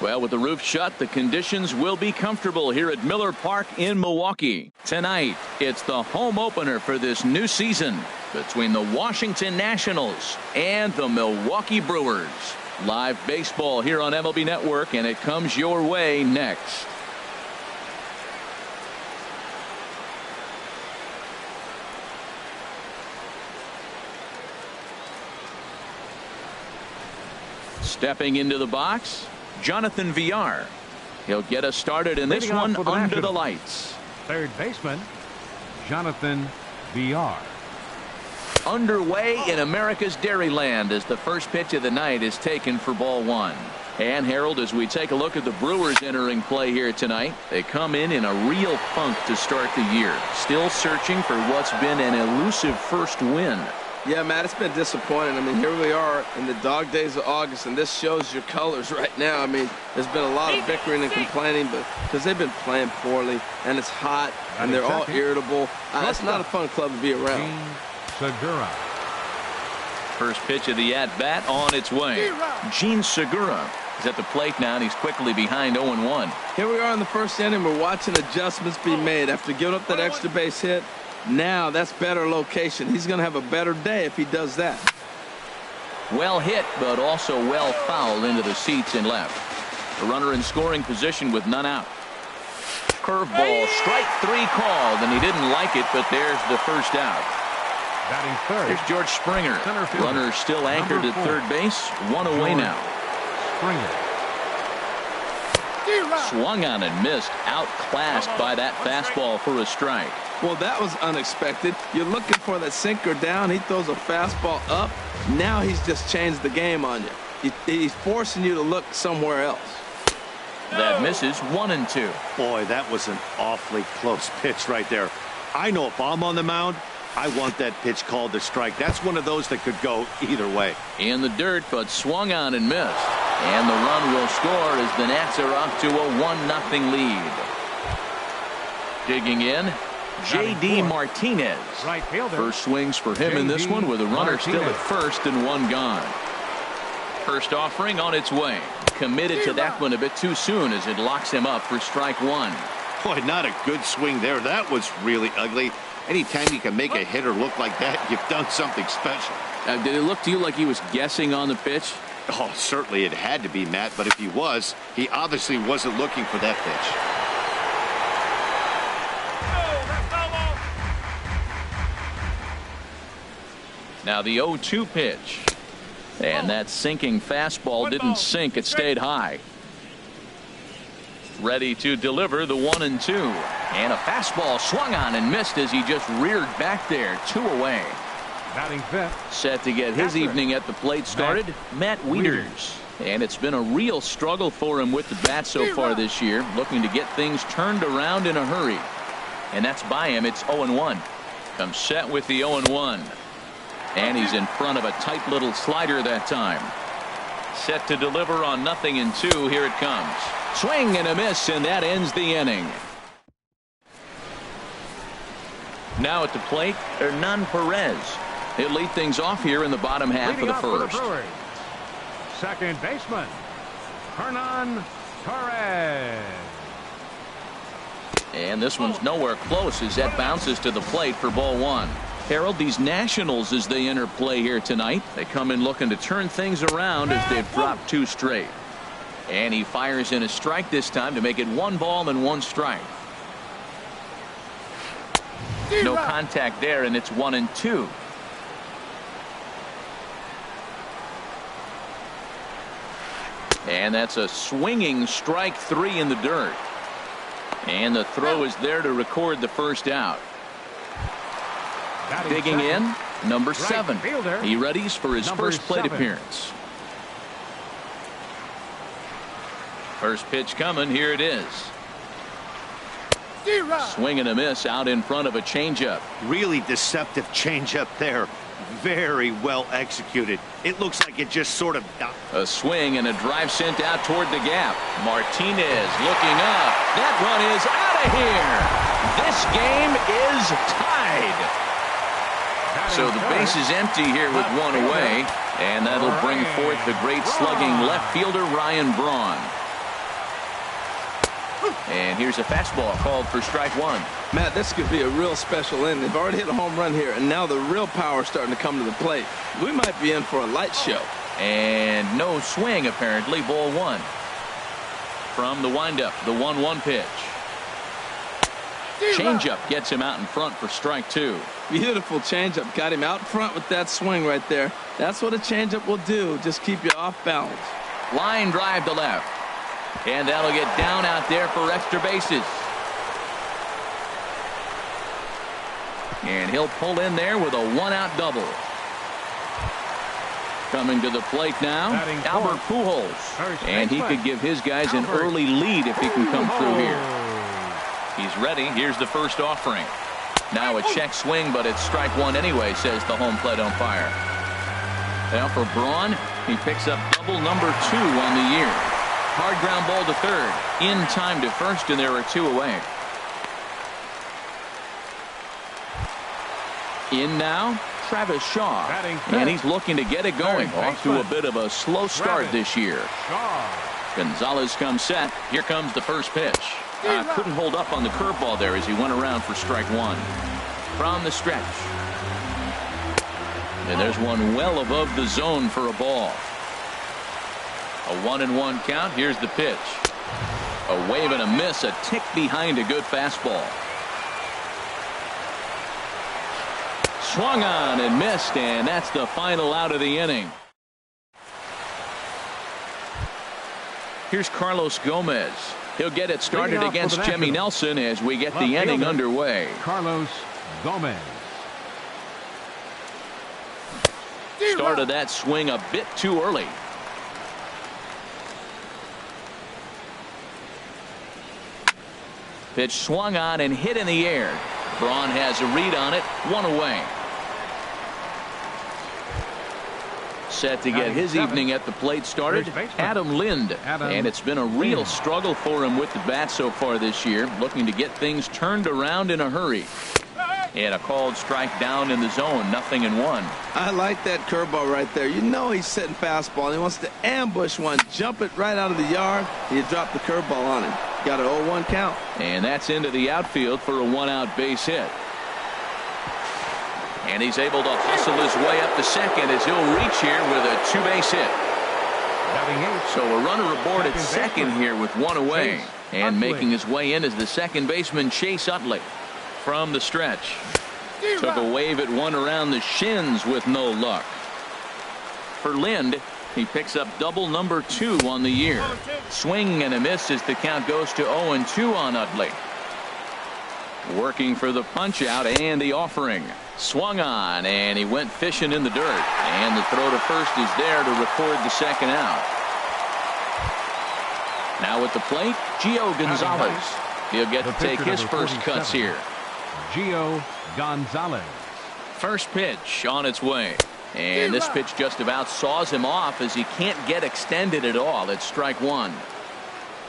Well, with the roof shut, the conditions will be comfortable here at Miller Park in Milwaukee. Tonight, it's the home opener for this new season between the Washington Nationals and the Milwaukee Brewers. Live baseball here on MLB Network, and it comes your way next. Stepping into the box, Jonathan Villar. He'll get us started in this one under the lights. Third baseman, Jonathan Villar. Underway in America's Dairyland as the first pitch of the night is taken for ball one. And Harold, as we take a look at the Brewers entering play here tonight, they come in a real funk to start the year. Still searching for what's been an elusive first win. Yeah, Matt, it's been disappointing. I mean, here we are in the dog days of August, and this shows your colors right now. I mean, there's been a lot of bickering and complaining, but because they've been playing poorly, and it's hot, and they're all irritable. It's not a fun club to be around. Segura. First pitch of the at-bat on its way. Gene Segura is at the plate now, and he's quickly behind 0-1. Here we are in the first inning. We're watching adjustments be made after giving up that extra base hit. Now that's better location. He's going to have a better day if he does that. Well hit, but also well fouled into the seats in left. The runner in scoring position with none out. Curveball, strike three called, and he didn't like it, but there's the first out. Batting third. Here's George Springer. Runner still anchored at third base. One away now. Springer. Swung on and missed. Outclassed by that fastball for a strike. Well, that was unexpected. You're looking for that sinker down. He throws a fastball up. Now he's just changed the game on you. He's forcing you to look somewhere else. That misses 1-2. Boy, that was an awfully close pitch right there. I know if I'm on the mound, I want that pitch called a strike. That's one of those that could go either way. In the dirt, but swung on and missed. And the run will score as the Nats are up to a 1-0 lead. Digging in, J.D. Martinez. Right fielder. First swings for him in this one with a runner still at first and one gone. First offering on its way. Committed to that one a bit too soon as it locks him up for strike one. Boy, not a good swing there. That was really ugly. Anytime you can make a hitter look like that, you've done something special. Did it look to you like he was guessing on the pitch? Oh, certainly it had to be, Matt, but if he was, he obviously wasn't looking for that pitch. Now the 0-2 pitch. And that sinking fastball didn't sink. It stayed high. Ready to deliver the 1-2. And a fastball swung on and missed as he just reared back there. 2 away. Batting fifth. Set to get his evening at the plate started, Matt Wieters. And it's been a real struggle for him with the bat so far this year, looking to get things turned around in a hurry. And that's by him. It's 0-1. Comes set with the 0-1. And he's in front of a tight little slider that time. Set to deliver on 0-2. Here it comes. Swing and a miss, and that ends the inning. Now at the plate, Hernan Perez. He'll lead things off here in the bottom half of the first. Second baseman, Hernan Perez. And this one's nowhere close as that bounces to the plate for ball one. Harold, these Nationals, as they enter play here tonight, they come in looking to turn things around as they've dropped 2 straight. And he fires in a strike this time to make it 1 ball and 1 strike. No contact there, and it's 1-2. And that's a swinging strike 3 in the dirt. And the throw is there to record the first out. Digging in, number 7. He readies for his first plate appearance. First pitch coming. Here it is. Swing and a miss out in front of a changeup. Really deceptive changeup there. Very well executed. It looks like it just sort of... A swing and a drive sent out toward the gap. Martinez looking up. That one is out of here. This game is tied. So the base is empty here with 1 away. And that'll bring forth the great slugging left fielder Ryan Braun. And here's a fastball called for strike one. Matt, this could be a real special inning. They've already hit a home run here, and now the real power is starting to come to the plate. We might be in for a light show. And no swing, apparently. Ball one. From the windup, the 1-1 pitch. Changeup gets him out in front for strike two. Beautiful changeup. Got him out front with that swing right there. That's what a changeup will do. Just keep you off balance. Line drive to left. And that'll get down out there for extra bases. And he'll pull in there with a one-out double. Coming to the plate now, Albert Pujols. And he could give his guys an early lead if he can come through here. He's ready. Here's the first offering. Now a check swing, but it's strike one anyway, says the home plate umpire. Now for Braun, he picks up double number 2 on the year. Hard ground ball to third. In time to first, and there are 2 away. In now, Travis Shaw. And he's looking to get it going. Off to a bit of a slow start this year. Gonzalez comes set. Here comes the first pitch. Couldn't hold up on the curveball there as he went around for strike one. From the stretch. And there's one well above the zone for a ball. A 1-1 count. Here's the pitch. A wave and a miss. A tick behind a good fastball. Swung on and missed, and that's the final out of the inning. Here's Carlos Gomez. He'll get it started against Jimmy Nelson as we get the inning underway. Carlos Gomez. Started that swing a bit too early. Pitch swung on and hit in the air. Braun has a read on it. 1 away. Set to get his evening at the plate started, Adam Lind. And it's been a real struggle for him with the bat so far this year, looking to get things turned around in a hurry. And a called strike down in the zone, 0-1. I like that curveball right there. You know he's setting fastball, and he wants to ambush one, jump it right out of the yard. He dropped the curveball on him. Got an 0-1 count. And that's into the outfield for a 1-out base hit. And he's able to hustle his way up to second as he'll reach here with a 2-base hit. So a runner aboard at second here with 1 away. And making his way in is the second baseman Chase Utley. From the stretch. Took a wave at one around the shins with no luck. For Lind, he picks up double number 2 on the year. Swing and a miss as the count goes to 0-2 on Utley. Working for the punch out and the offering. Swung on and he went fishing in the dirt. And the throw to first is there to record the second out. Now at the plate, Gio Gonzalez. He'll get to take his first cuts here. Gio Gonzalez. First pitch on its way. And this pitch just about saws him off as he can't get extended at all. It's strike one.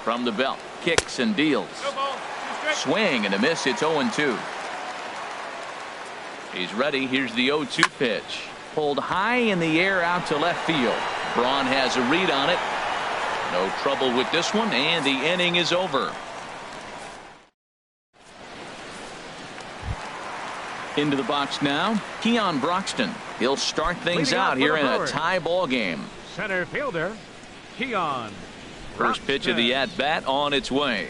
From the belt, kicks and deals. Swing and a miss. It's 0-2. He's ready. Here's the 0-2 pitch. Pulled high in the air out to left field. Braun has a read on it. No trouble with this one, and the inning is over. Into the box now, Keon Broxton. He'll start things out here in a tie ball game. Center fielder, Keon. First pitch of the at-bat on its way.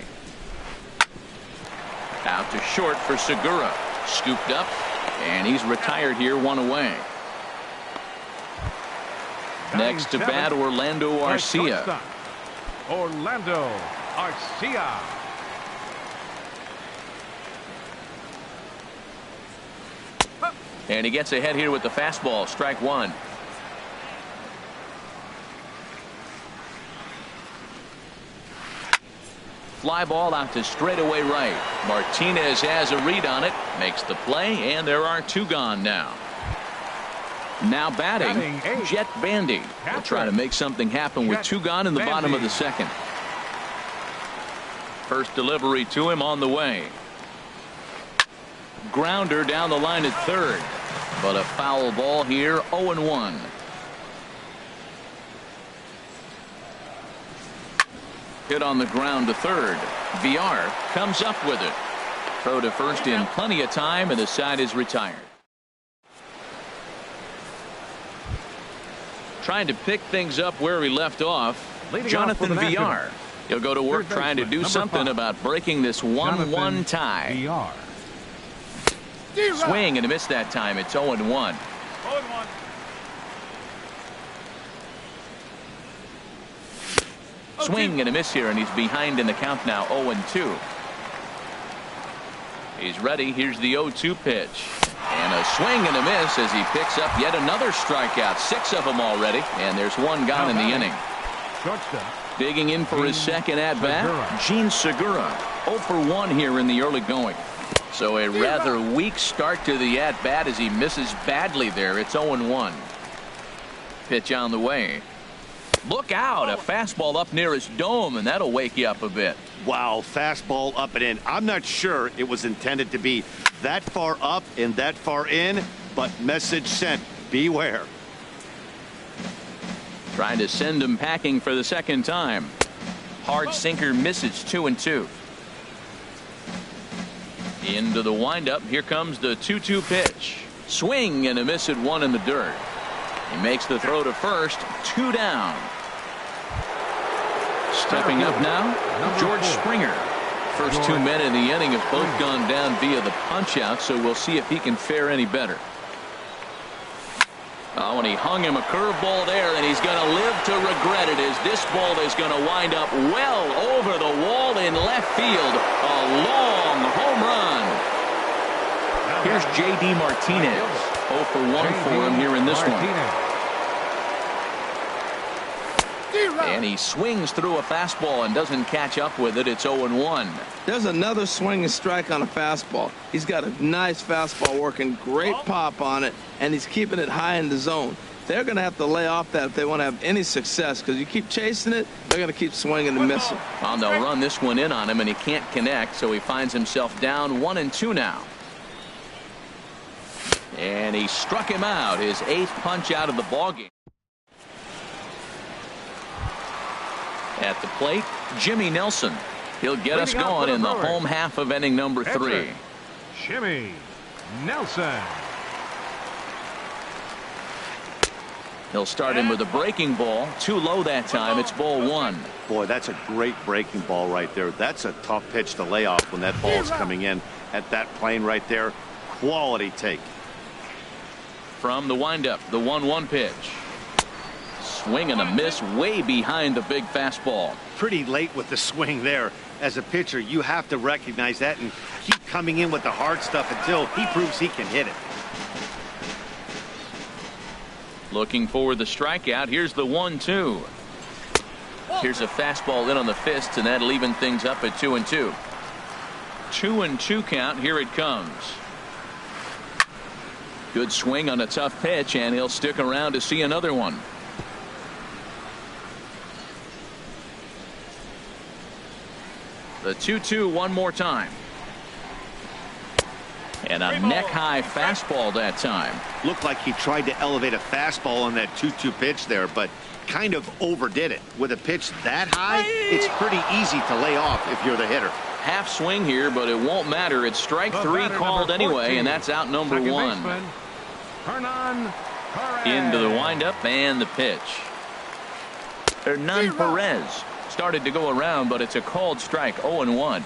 Out to short for Segura. Scooped up, and he's retired here, 1 away. Next to bat, Orlando Arcia. Orlando Arcia. And he gets ahead here with the fastball, strike one. Fly ball out to straightaway right. Martinez has a read on it, makes the play, and there are 2 gone now. Now batting, Jet Bandy. Will try to make something happen with 2 gone in the bottom of the second. First delivery to him on the way. Grounder down the line at third, but a foul ball here, 0-1. Hit on the ground to third. VR comes up with it. Throw to first in plenty of time, and the side is retired. Trying to pick things up where we left off, Jonathan VR. He'll go to work trying to do something about breaking this 1-1 tie. VR. Swing and a miss that time. It's 0-1. Swing and a miss here, and he's behind in the count now, 0-2. He's ready. Here's the 0-2 pitch. And a swing and a miss as he picks up yet another strikeout. 6 of them already, and there's one gone in the inning. Digging in for his second at-bat, Gene Segura. 0 for 1 here in the early going. So a rather weak start to the at-bat as he misses badly there. It's 0-1. Pitch on the way. Look out, a fastball up near his dome, and that'll wake you up a bit. Wow, fastball up and in. I'm not sure it was intended to be that far up and that far in, but message sent. Beware. Trying to send him packing for the second time. Hard sinker misses, 2-2. Into the windup. Here comes the 2-2 pitch. Swing and a miss at 1 in the dirt. He makes the throw to first. 2 down. Stepping up now, George Springer. First 2 men in the inning have both gone down via the punch-out, so we'll see if he can fare any better. Oh, and he hung him a curveball there, and he's going to live to regret it as this ball is going to wind up well over the wall in left field. A long home run. Here's J.D. Martinez. 0 for 1 for him here in this one. And he swings through a fastball and doesn't catch up with it. It's 0-1. There's another swing and strike on a fastball. He's got a nice fastball working, great pop on it, and he's keeping it high in the zone. They're going to have to lay off that if they want to have any success, because you keep chasing it, they're going to keep swinging and missing. Well, they'll run this one in on him, and he can't connect, so he finds himself down 1-2 now. And he struck him out, his 8th punch out of the ballgame. At the plate, Jimmy Nelson. He'll get us going in the home half of inning number 3. Jimmy Nelson. He'll start him with a breaking ball. Too low that time. It's ball 1. Boy, that's a great breaking ball right there. That's a tough pitch to lay off when that ball's coming in at that plane right there. Quality take. From the windup, the 1-1 pitch. Swing and a miss way behind the big fastball. Pretty late with the swing there. As a pitcher, you have to recognize that and keep coming in with the hard stuff until he proves he can hit it. Looking for the strikeout. Here's the 1-2. Here's a fastball in on the fist, and that'll even things up at 2-2. 2-2 count. Here it comes. Good swing on a tough pitch, and he'll stick around to see another one. The 2-2 one more time. And a neck-high fastball that time. Looked like he tried to elevate a fastball on that 2-2 pitch there, but kind of overdid it. With a pitch that high, it's pretty easy to lay off if you're the hitter. Half swing here, but it won't matter. It's strike 3 called anyway, and that's out number 1. Into the windup and the pitch. Hernan Perez started to go around, but it's a called strike. 0-1.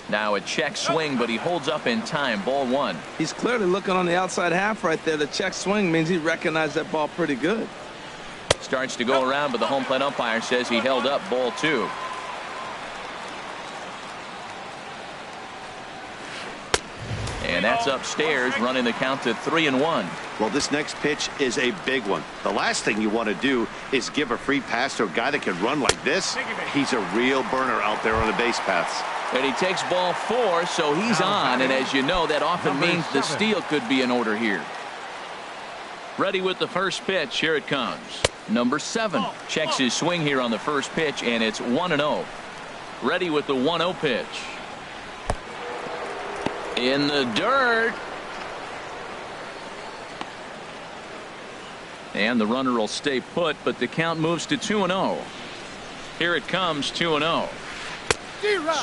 Now a check swing, but he holds up in time. Ball 1. He's clearly looking on the outside half right there. The check swing means he recognized that ball pretty good. Starts to go around, but the home plate umpire says he held up. Ball 2. And that's upstairs, running the count to 3-1. Well, this next pitch is a big one. The last thing you want to do is give a free pass to a guy that can run like this. He's a real burner out there on the base paths. And he takes ball 4, so he's on. And as you know, that often means the steal could be in order here. Ready with the first pitch. Here it comes. Number 7 checks his swing here on the first pitch, and it's 1-0. Ready with the 1-0 pitch. In the dirt. And the runner will stay put, but the count moves to 2-0. Here it comes, 2-0.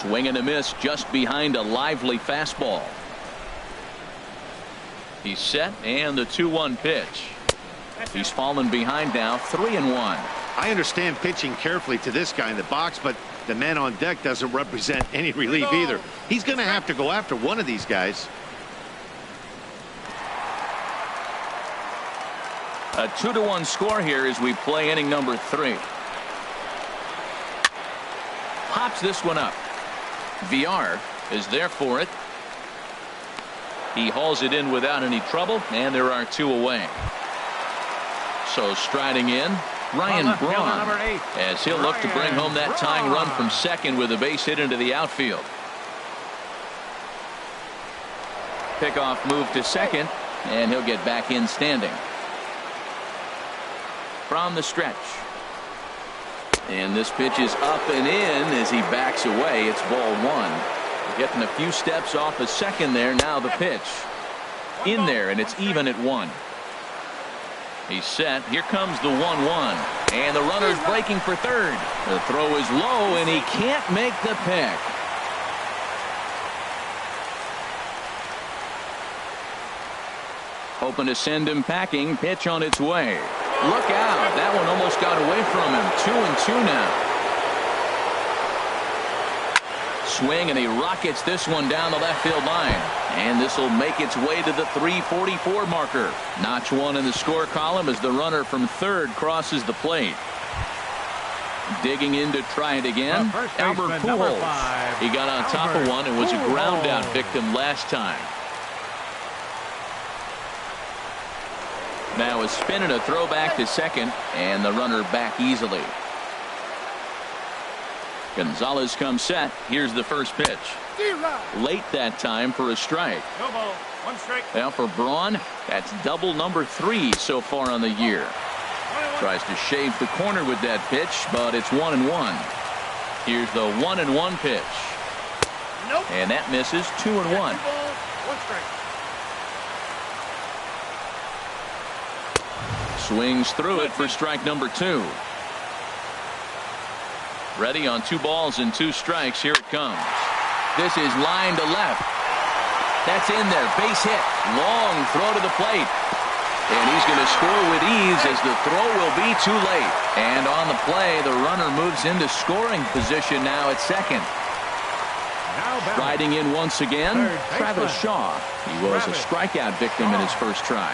Swing and a miss just behind a lively fastball. He's set, and the 2-1 pitch. He's fallen behind now, 3-1. I understand pitching carefully to this guy in the box, but the man on deck doesn't represent any relief either. He's going to have to go after one of these guys. A 2-1 score here as we play inning number 3. Pops this one up. VR is there for it. He hauls it in without any trouble, and there are 2 away. So striding in, Ryan Braun, as he'll look to bring home that tying run from second with a base hit into the outfield. Pickoff move to second, and he'll get back in standing. From the stretch. And this pitch is up and in as he backs away. It's ball 1. Getting a few steps off a second there. Now the pitch. In there, and it's even at 1. He's set. Here comes the 1-1. And the runner's breaking for third. The throw is low, and he can't make the pick. Hoping to send him packing. Pitch on its way. Look out. That one almost got away from him. 2-2 now. Swing, and he rockets this one down the left field line. And this will make its way to the 344 marker. Notch 1 in the score column as the runner from third crosses the plate. Digging in to try it again. Albert Pujols. He got on top of one and was a ground out victim last time. Now a spin and a throw back to second, and the runner back easily. Gonzalez comes set. Here's the first pitch. Late that time for a strike. No ball, 1 strike. Now for Braun, that's double number 3 so far on the year. Tries to shave the corner with that pitch, but it's 1-1. Here's the 1-1 pitch. Nope. And that misses. 2-1. 2 balls, 1 strike. Swings through it for strike number 2. Ready on 2 balls and 2 strikes. Here it comes. This is line to left. That's in there. Base hit. Long throw to the plate. And he's going to score with ease as the throw will be too late. And on the play, the runner moves into scoring position now at second. Riding in once again, Travis Shaw. He was a strikeout victim in his first try.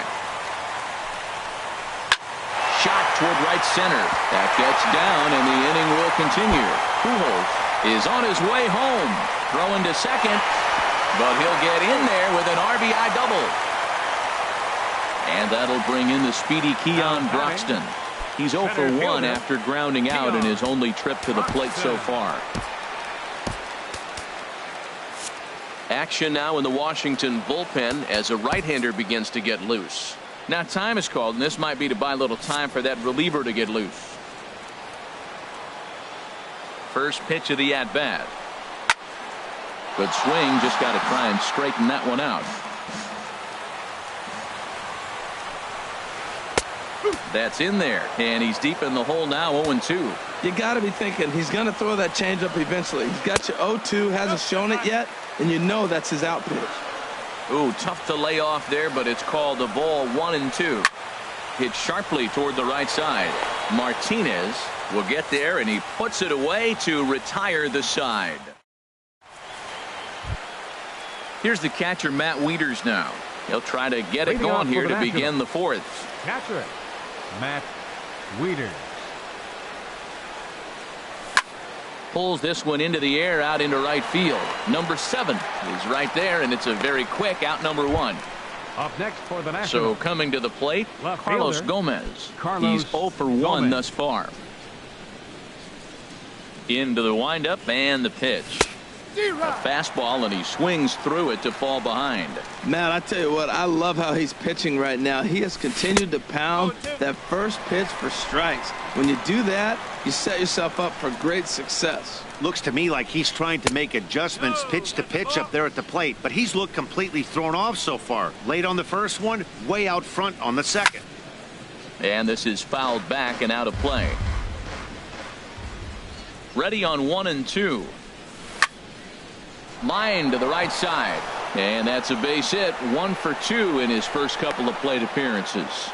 Shot toward right center. That gets down, and the inning will continue. Pujols is on his way home. Throwing to second, but he'll get in there with an RBI double. And that'll bring in the speedy Keon Broxton. He's 0 for 1 after grounding out in his only trip to the plate so far. Action now in the Washington bullpen as a right-hander begins to get loose. Now time is called, and this might be to buy a little time for that reliever to get loose. First pitch of the at-bat. Good swing, just got to try and straighten that one out. That's in there, and he's deep in the hole now, 0-2. You got to be thinking he's going to throw that changeup eventually. He's got you 0-2, hasn't shown it yet, and you know that's his out pitch. Ooh, tough to lay off there, but it's called the ball 1-2. Hit sharply toward the right side. Martinez will get there, and he puts it away to retire the side. Here's the catcher, Matt Wieters now. He'll try to get it going here to begin the 4th. Catcher, Matt Wieters. Pulls this one into the air out into right field. Number 7 is right there, and it's a very quick out number 1. Up next for the Nationals. So coming to the plate, Left Carlos fielder, Gomez. Carlos He's 0 for 1 Gomez. thus far. Into the windup and the pitch. A fastball, and he swings through it to fall behind. Matt, I tell you what, I love how he's pitching right now. He has continued to pound that first pitch for strikes. When you do that, you set yourself up for great success. Looks to me like he's trying to make adjustments pitch to pitch up there at the plate, but he's looked completely thrown off so far. Late on the first one, way out front on the second. And this is fouled back and out of play. Ready on 1 and 2. Line to the right side. And that's a base hit. 1 for 2 in his first couple of plate appearances.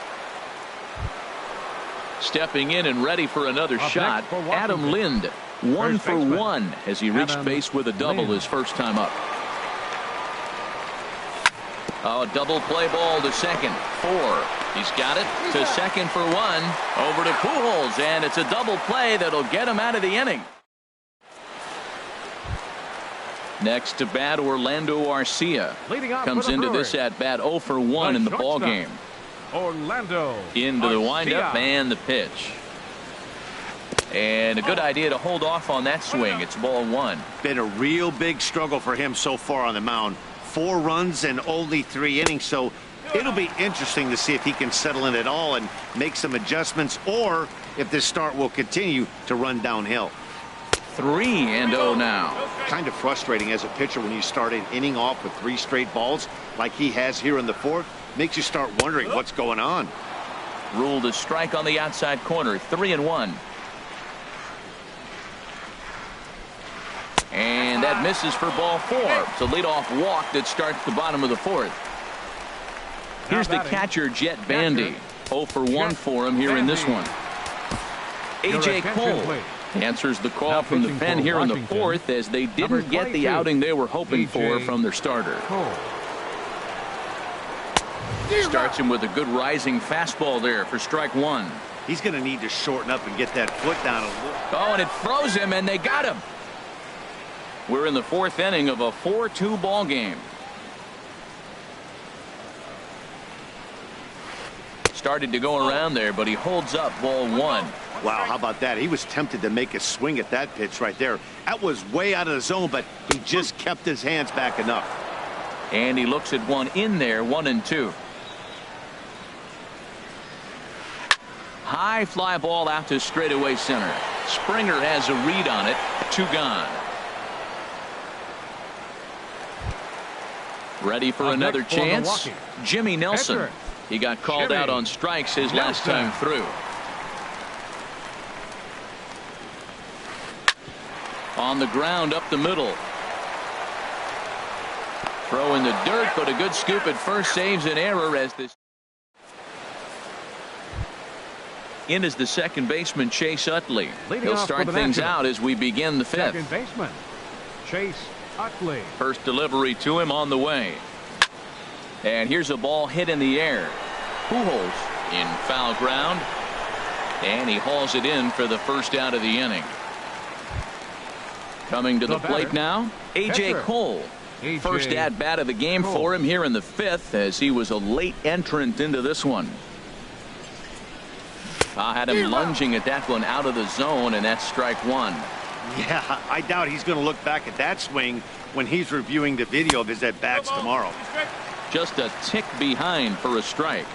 Stepping in and ready for another shot, Adam Lind. 1 for 1 as he reached base with a double his first time up. Oh, double play ball to second. 4. He's got it to second for 1. Over to Pujols, and it's a double play that'll get him out of the inning. Next to bat, Orlando Arcia comes into this at bat 0 for 1 in the ball game. Orlando into the windup and the pitch. And a good idea to hold off on that swing. It's ball 1. Been a real big struggle for him so far on the mound. 4 runs and only 3 innings, so it'll be interesting to see if he can settle in at all and make some adjustments, or if this start will continue to run downhill. 3-0 now. Kind of frustrating as a pitcher when you start an inning off with 3 straight balls like he has here in the 4th. Makes you start wondering what's going on. Ruled a strike on the outside corner. 3-1. And that misses for ball 4. It's a leadoff walk that starts the bottom of the 4th. Here's the catcher, Jet Bandy. 0 for 1 for him here in this one. A.J. Cole answers the call from the pen here in the 4th as they didn't get the outing they were hoping for from their starter. Starts him with a good rising fastball there for strike 1. He's going to need to shorten up and get that foot down a little. Oh, and it froze him, and they got him. We're in the 4th inning of a 4-2 ball game. Started to go around there, but he holds up ball 1. Wow, how about that? He was tempted to make a swing at that pitch right there. That was way out of the zone, but he just kept his hands back enough. And he looks at one in there, 1-2. High fly ball out to straightaway center. Springer has a read on it. 2 gone. Ready for another chance. Jimmy Nelson. He got called out on strikes his last time through. On the ground up the middle. Throw in the dirt, but a good scoop at first saves an error as this. In is the second baseman, Chase Utley. He'll start things out as we begin the 5th. Second baseman, Chase Utley. First delivery to him on the way. And here's a ball hit in the air. Pujols in foul ground. And he hauls it in for the first out of the inning. Coming to the plate now, A.J. Cole. First at bat of the game for him here in the 5th as he was a late entrant into this one. I had him lunging at that one out of the zone, and that's strike 1. Yeah, I doubt he's going to look back at that swing when he's reviewing the video of his at-bats tomorrow. Just a tick behind for a strike.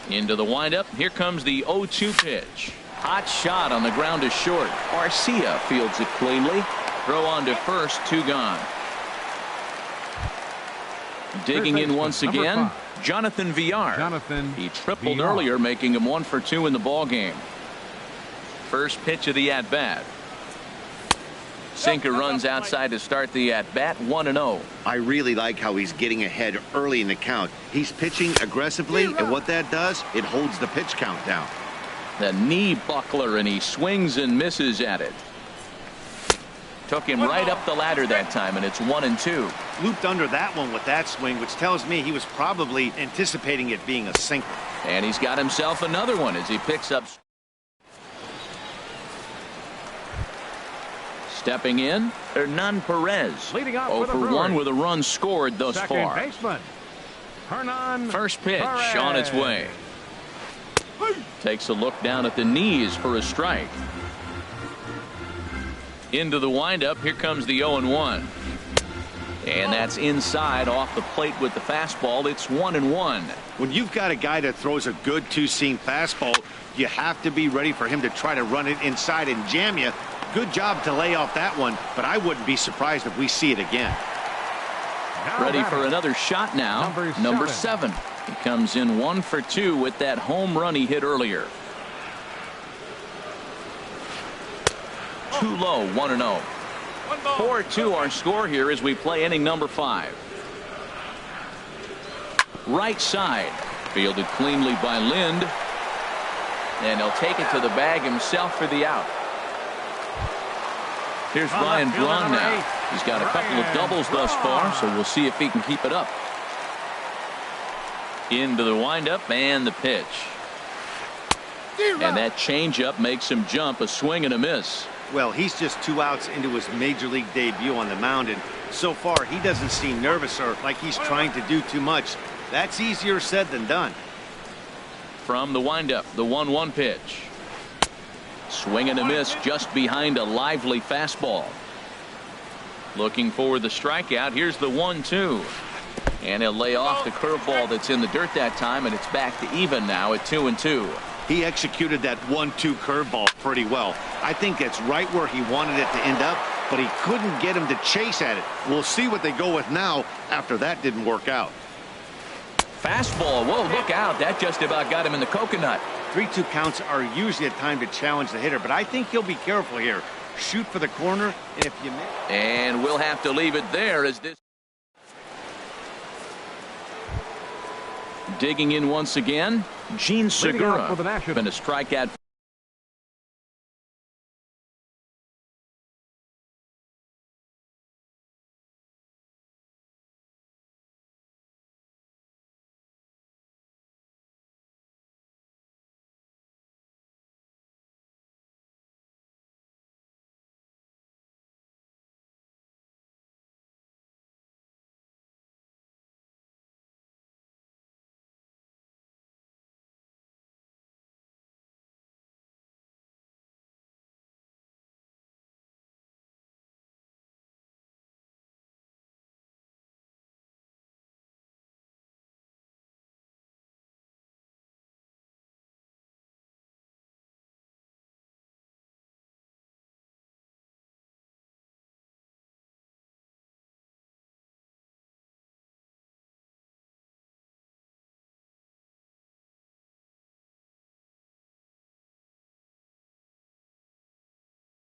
Into the windup. Here comes the 0-2 pitch. Hot shot on the ground to short. Arcia fields it cleanly. Throw on to first. 2 gone. Digging in once again, Jonathan Villar. He tripled earlier, making him 1 for 2 in the ball game. First pitch of the at-bat. Sinker runs outside to start the at-bat. 1-0. I really like how he's getting ahead early in the count. He's pitching aggressively, and what that does, it holds the pitch count down. The knee buckler, and he swings and misses at it. Took him right up the ladder that time, and it's 1-2. Looped under that one with that swing, which tells me he was probably anticipating it being a sinker. And he's got himself another one as he picks up. Stepping in, Hernan Perez. 0 for 1 with a run scored thus far. Baseman, Hernan First pitch Perez. on its way. Takes a look down at the knees for a strike. Into the windup. Here comes the 0-1. And that's inside off the plate with the fastball. It's 1-1. When you've got a guy that throws a good two-seam fastball, you have to be ready for him to try to run it inside and jam you. Good job to lay off that one, but I wouldn't be surprised if we see it again. Ready for another shot now. Number 7. He comes in 1 for 2 with that home run he hit earlier. Too low, 1-0. 4-2 our score here as we play inning number 5. Right side, fielded cleanly by Lind, and he'll take it to the bag himself for the out. Here's Ryan Braun now. He's got a couple of doubles thus far, so we'll see if he can keep it up. Into the windup and the pitch. And that changeup makes him jump. A swing and a miss. Well, he's just 2 outs into his major league debut on the mound, and so far he doesn't seem nervous or like he's trying to do too much. That's easier said than done. From the windup, the 1-1 pitch. Swing and a miss just behind a lively fastball. Looking for the strikeout. Here's the 1-2. And he'll lay off the curveball that's in the dirt that time, and it's back to even now at 2-2. He executed that 1-2 curveball pretty well. I think it's right where he wanted it to end up, but he couldn't get him to chase at it. We'll see what they go with now after that didn't work out. Fastball. Whoa, look out. That just about got him in the coconut. 3-2 counts are usually a time to challenge the hitter, but I think he'll be careful here. Shoot for the corner, and if you miss. And we'll have to leave it there as this. Digging in once again, Gene Segura. Been a strikeout.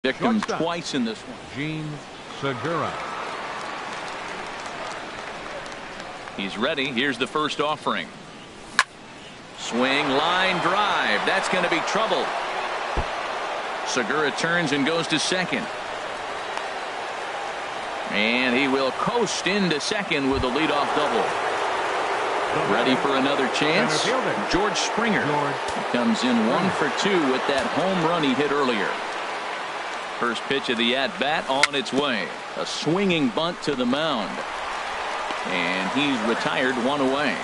Victim twice in this one. Gene Segura. He's ready. Here's the first offering. Swing, line drive. That's going to be trouble. Segura turns and goes to second. And he will coast into second with a leadoff double. Ready for another chance. George Springer. He comes in 1 for 2 with that home run he hit earlier. First pitch of the at-bat on its way. A swinging bunt to the mound. And he's retired 1 away.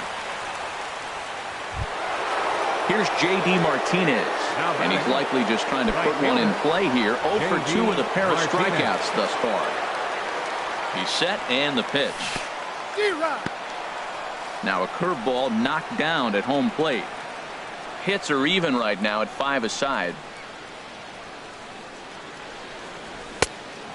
Here's J.D. Martinez. And he's likely just trying to put one in play here. 0 for 2 with a pair of strikeouts thus far. He's set and the pitch. Now a curveball knocked down at home plate. Hits are even right now at 5 aside.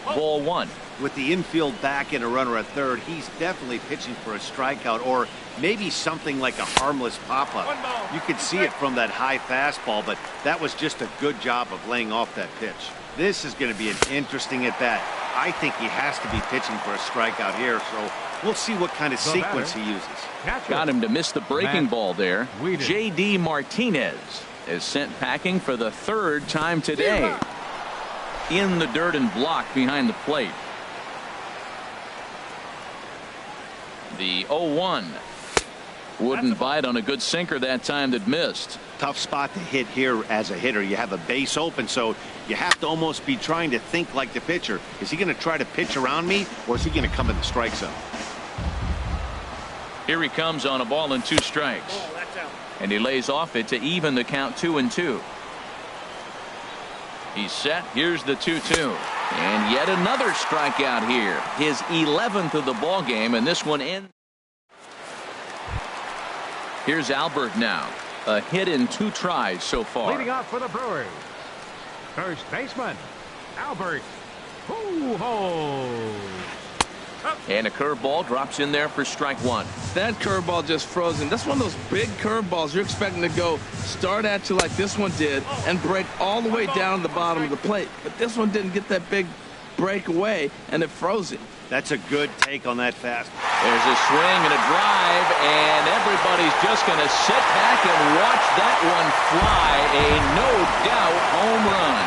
Ball 1. With the infield back and a runner at third, he's definitely pitching for a strikeout or maybe something like a harmless pop-up. You could see it from that high fastball, but that was just a good job of laying off that pitch. This is going to be an interesting at-bat. I think he has to be pitching for a strikeout here, so we'll see what kind of sequence he uses. Got him to miss the breaking ball there. J.D. Martinez is sent packing for the 3rd time today. In the dirt and blocked behind the plate. The 0-1 wouldn't bite on a good sinker that time that missed. Tough spot to hit here as a hitter. You have a base open, so you have to almost be trying to think like the pitcher. Is he going to try to pitch around me, or is he going to come in the strike zone? Here he comes on a ball and 2 strikes. And he lays off it to even the count 2-2. He's set. Here's the 2-2. And yet another strikeout here. His 11th of the ball game, and this one ends. Here's Albert now. A hit in 2 tries so far. Leading off for the Brewers, first baseman Albert Pujols. And a curveball drops in there for strike one. That curveball just frozen. That's one of those big curveballs you're expecting to go start at you like this one did and break all the way down the bottom of the plate. But this one didn't get that big break away, and it froze it. That's a good take on that fastball. There's a swing and a drive, and everybody's just going to sit back and watch that one fly. A no-doubt home run.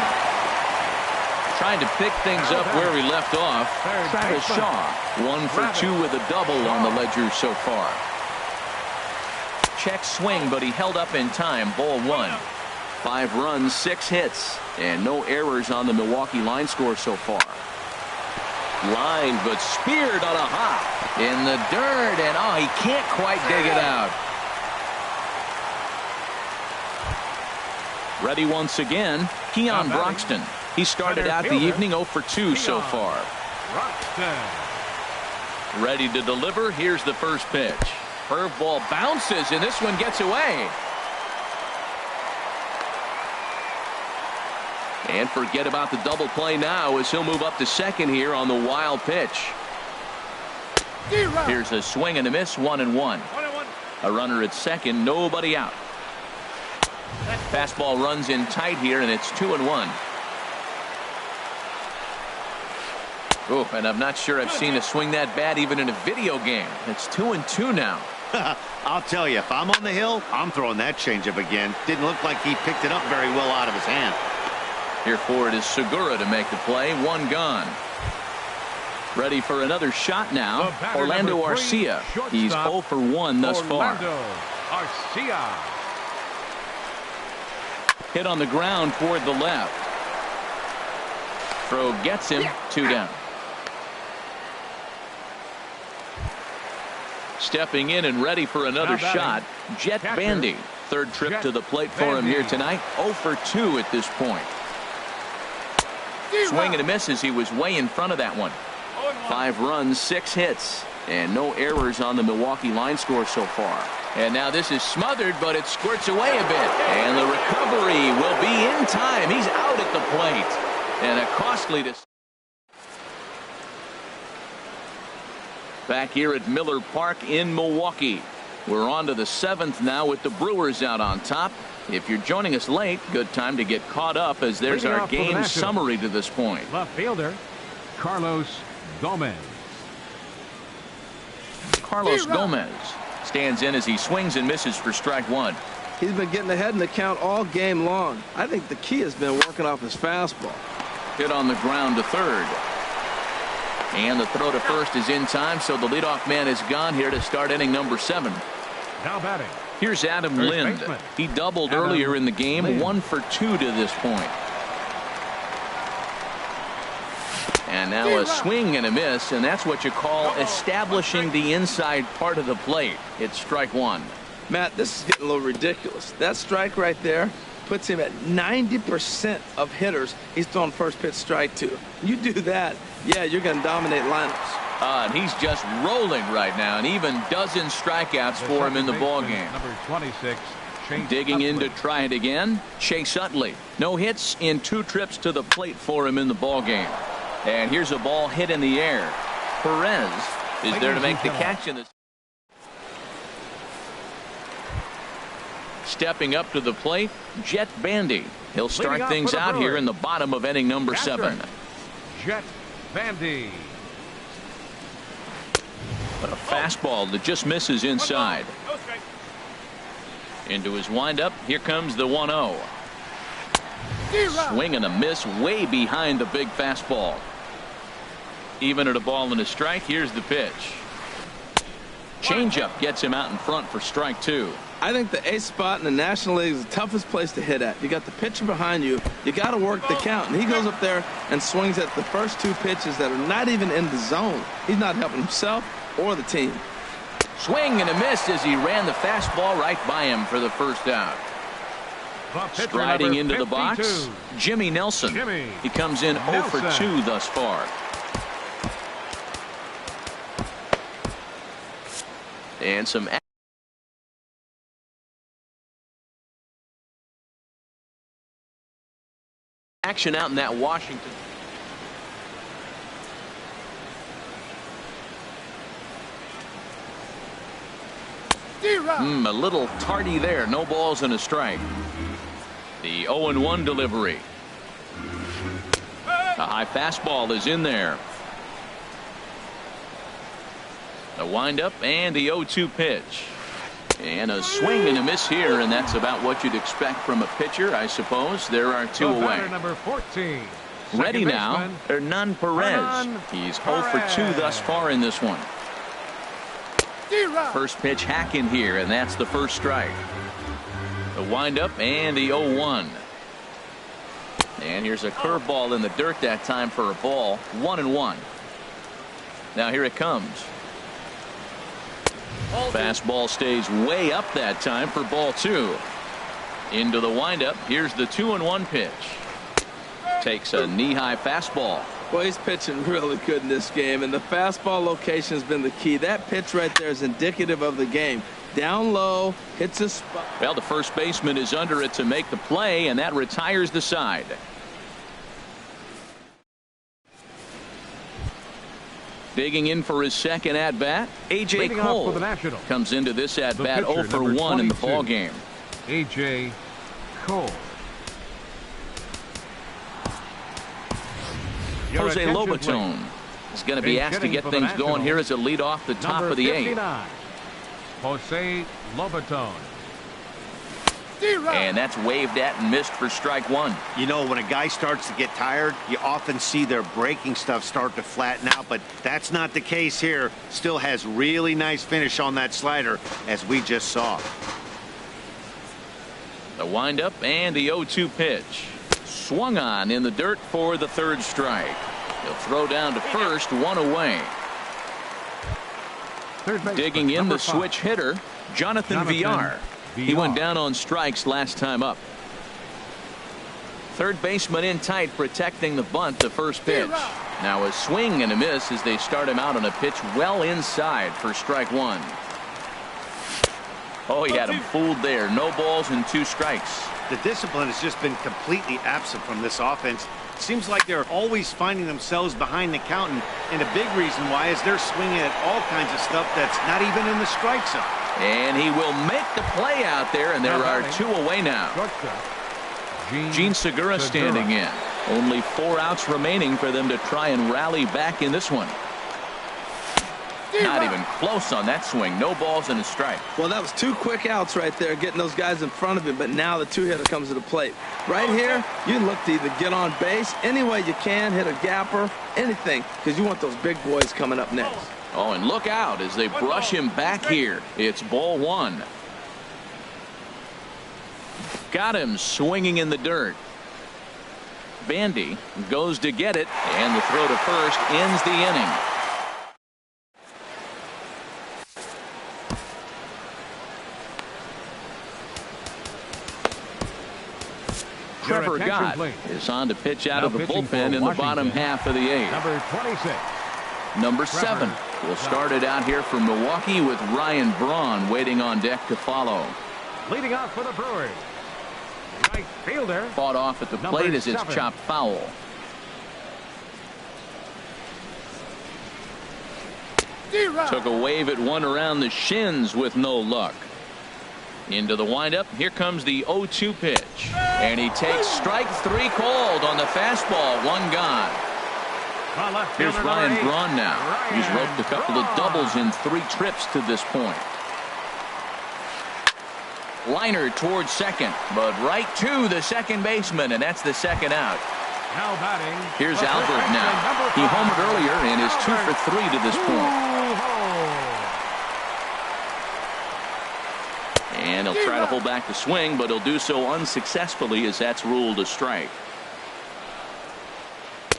Trying to pick things up where we left off. Travis Shaw, 1 for 2 with a double on the ledger so far. Check swing, but he held up in time. Ball 1. 5 runs, 6 hits, and no errors on the Milwaukee line score so far. Line, but speared on a hop in the dirt, and oh, he can't quite dig it out. Ready once again, Keon Broxton. He started out the evening 0 for 2 so far. Ready to deliver. Here's the first pitch. Curveball bounces, and this one gets away. And forget about the double play now as he'll move up to second here on the wild pitch. Here's a swing and a miss, 1-1. A runner at second, nobody out. Fastball runs in tight here, and it's 2-1. Oh, and I'm not sure I've seen a swing that bad even in a video game. It's 2-2 now. I'll tell you, if I'm on the hill, I'm throwing that changeup again. Didn't look like he picked it up very well out of his hand. Here for it is Segura to make the play. 1 gone. Ready for another shot now. Orlando Arcia. He's 0 for 1 thus far. Arcia. Hit on the ground toward the left. Throw gets him. 2 down. Stepping in and ready for another shot, Jet Bandy. Third trip to the plate for him here tonight. 0 for 2 at this point. Swing and a miss as he was way in front of that one. 5 runs, 6 hits, and no errors on the Milwaukee line score so far. And now this is smothered, but it squirts away a bit. And the recovery will be in time. He's out at the plate. And a costly to... Back here at Miller Park in Milwaukee. We're on to the 7th now with the Brewers out on top. If you're joining us late, good time to get caught up as there's our game summary to this point. Left fielder, Carlos Gomez. Carlos Gomez stands in as he swings and misses for strike 1. He's been getting ahead in the count all game long. I think the key has been working off his fastball. Hit on the ground to third. And the throw to first is in time, so the leadoff man is gone here to start inning number 7. Now batting. Here's Adam Lind. He doubled earlier in the game, 1 for 2 to this point. And now a swing and a miss, and that's what you call establishing the inside part of the plate. It's strike 1. Matt, this is getting a little ridiculous. That strike right there puts him at 90% of hitters he's throwing first pitch strike to. You do that, yeah, you're going to dominate lineups. And he's just rolling right now, and even dozen strikeouts for him in the ballgame. Number 26, Chase Digging in to Utley. try it again, Chase Utley. No hits in 2 trips to the plate for him in the ballgame. And here's a ball hit in the air. Perez is there to make the catch in this. Stepping up to the plate, Jet Bandy. He'll start things out here in the bottom of inning number 7. Jet Bandy. But a fastball that just misses inside. Into his windup. Here comes the 1-0. Swing and a miss way behind the big fastball. Even at a ball and a strike. Here's the pitch. Changeup gets him out in front for strike 2. I think the ace spot in the National League is the toughest place to hit at. You got the pitcher behind you. You got to work the count. And he goes up there and swings at the first 2 pitches that are not even in the zone. He's not helping himself or the team. Swing and a miss as he ran the fastball right by him for the first out. Striding into the box, Jimmy Nelson. He comes in 0 for 2 thus far. And some action out in that Washington. A little tardy there. No balls and a strike. The 0-1 delivery. A high fastball is in there. The windup and the 0-2 pitch. And a swing and a miss here, and that's about what you'd expect from a pitcher, I suppose. There are two away. Number 14. Ready now, Hernan Perez. He's 0 for 2 thus far in this one. First pitch hack in here, and that's the first strike. The windup and the 0-1. And here's a curveball in the dirt that time for a ball. 1-1. Now here it comes. Fastball stays way up that time for ball 2. Into the windup. Here's the 2-1 pitch. Takes a knee-high fastball. Well, he's pitching really good in this game, and the fastball location has been the key. That pitch right there is indicative of the game. Down low, hits a spot. Well, the first baseman is under it to make the play, and that retires the side. Digging in for his second at-bat, A.J. Cole comes into this at-bat 0 for 1 in the ball game. A.J. Cole. Jose Lobaton is going to be asked to get things going here as a lead off the top of the 8th. Jose Lobaton. And that's waved at and missed for strike 1. You know, when a guy starts to get tired, you often see their breaking stuff start to flatten out, but that's not the case here. Still has really nice finish on that slider, as we just saw. The windup and the 0-2 pitch. Swung on in the dirt for the third strike. He'll throw down to first, 1 away. Digging in the switch hitter, Jonathan Villar. He went down on strikes last time up. Third baseman in tight, protecting the bunt to first pitch. Now a swing and a miss as they start him out on a pitch well inside for strike 1. Oh, he had him fooled there. No balls and 2 strikes. The discipline has just been completely absent from this offense. It seems like they're always finding themselves behind the count, and a big reason why is they're swinging at all kinds of stuff that's not even in the strike zone. And he will make the play out there, and there are 2 away now. Gene Segura standing in. Only 4 outs remaining for them to try and rally back in this one. Not even close on that swing. No balls and a strike. Well, that was 2 quick outs right there, getting those guys in front of him, but now the 2-hitter comes to the plate. Right here, you look to either get on base any way you can, hit a gapper, anything, because you want those big boys coming up next. Oh, and look out as they brush him back here. It's ball 1. Got him swinging in the dirt. Bandy goes to get it, and the throw to first ends the inning. Trevor Gott is on to pitch out of the bullpen in the bottom half of the 8th. Number 26. Number 7 will start it out here for Milwaukee with Ryan Braun waiting on deck to follow. Leading off for the Brewers, right fielder. Fought off at the plate as it's chopped foul. Took a wave at one around the shins with no luck. Into the windup. Here comes the 0-2 pitch. And he takes strike 3 called on the fastball. 1 gone. Here's Ryan Braun now. He's roped a couple of doubles in 3 trips to this point. Liner towards second, but right to the second baseman, and that's the second out. Now batting. Here's Albert now. He homered earlier and is 2 for 3 to this point. And he'll try to hold back the swing, but he'll do so unsuccessfully as that's ruled a strike.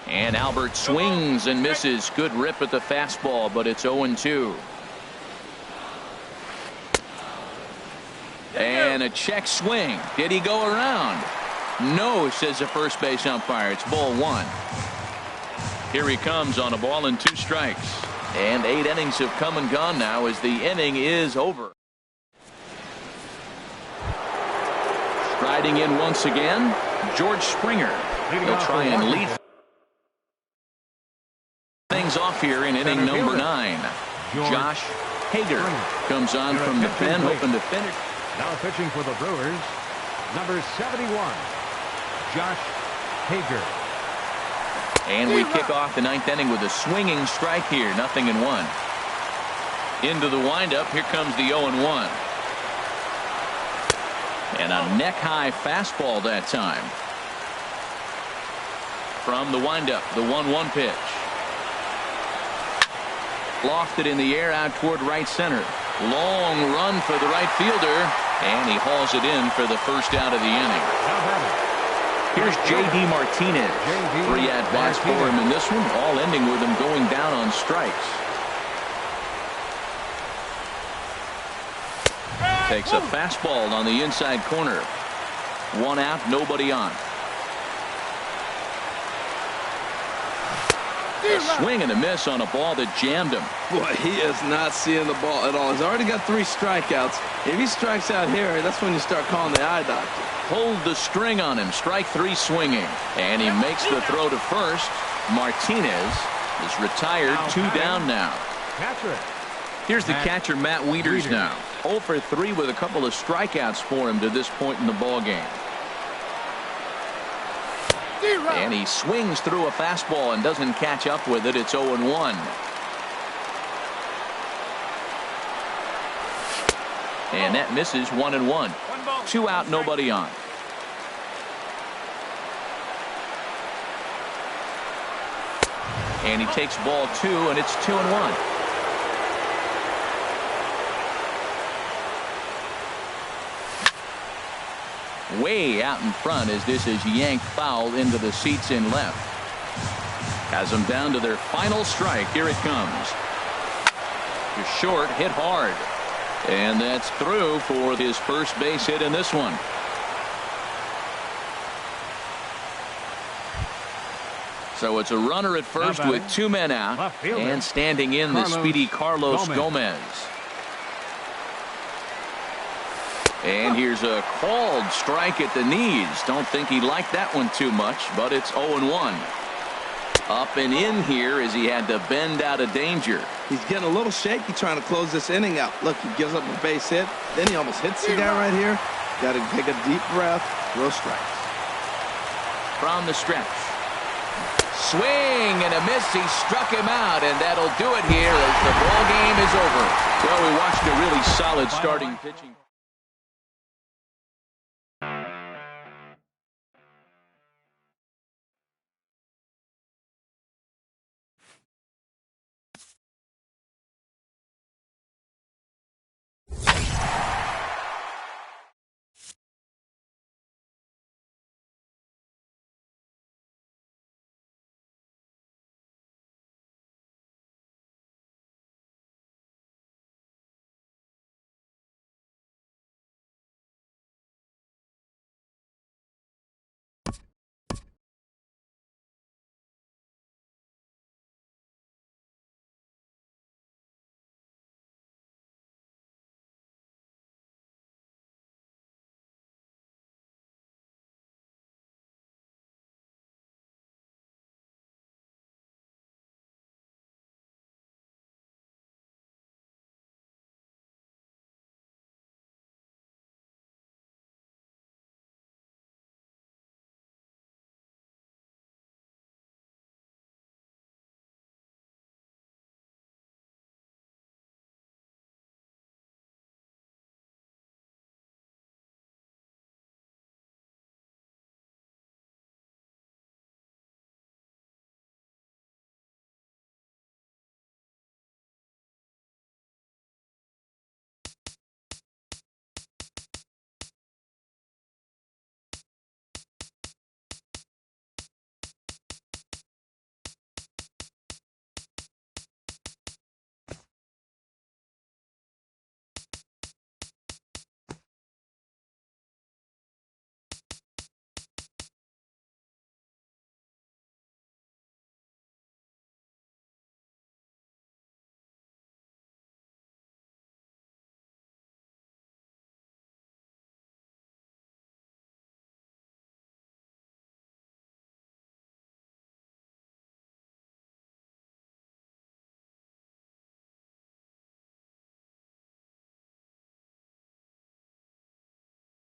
And Albert swings and misses. Good rip at the fastball, but it's 0-2. And a check swing. Did he go around? No, says the first base umpire. It's ball 1. Here he comes on a ball and 2 strikes. And 8 innings have come and gone now as the inning is over. Striding in once again, George Springer. He'll try and lead things off here in inning number 9. Josh Hager comes on from the pen, hoping to finish. Now pitching for the Brewers, number 71, Josh Hager. And we kick off the ninth inning with a swinging strike here. 0-1. Into the windup. Here comes the 0-1. And a neck-high fastball that time. From the windup, the 1-1 pitch. Lofted in the air out toward right center. Long run for the right fielder. And he hauls it in for the first out of the inning. Here's J.D. Martinez. 3 at-bats for him in this one, all ending with him going down on strikes. Takes a fastball on the inside corner. 1 out, nobody on. A swing and a miss on a ball that jammed him. Boy, he is not seeing the ball at all. He's already got 3 strikeouts. If he strikes out here, that's when you start calling the eye doctor. Pulled the string on him. Strike 3 swinging. And he makes the throw to first. Martinez is retired. 2 down now. Here's the catcher, Matt Wieters now. 0 for 3 with a couple of strikeouts for him to this point in the ball game. And he swings through a fastball and doesn't catch up with it. It's 0-1. And that misses. 1-1. 2 out, nobody on. And he takes ball 2, and it's 2-1. Way out in front as this is yanked foul into the seats in left. Has them down to their final strike. Here it comes. You're short, hit hard. And that's through for his first base hit in this one. So it's a runner at first with 2 men out. And standing in the speedy Carlos Gomez. And here's a called strike at the knees. Don't think he liked that one too much, but it's 0-1. Up and in here as he had to bend out of danger. He's getting a little shaky trying to close this inning out. Look, he gives up a base hit. Then he almost hits the guy right here. Got to take a deep breath. Throw strikes. From the stretch. Swing and a miss. He struck him out, and that'll do it here as the ball game is over. Well, we watched a really solid starting pitching.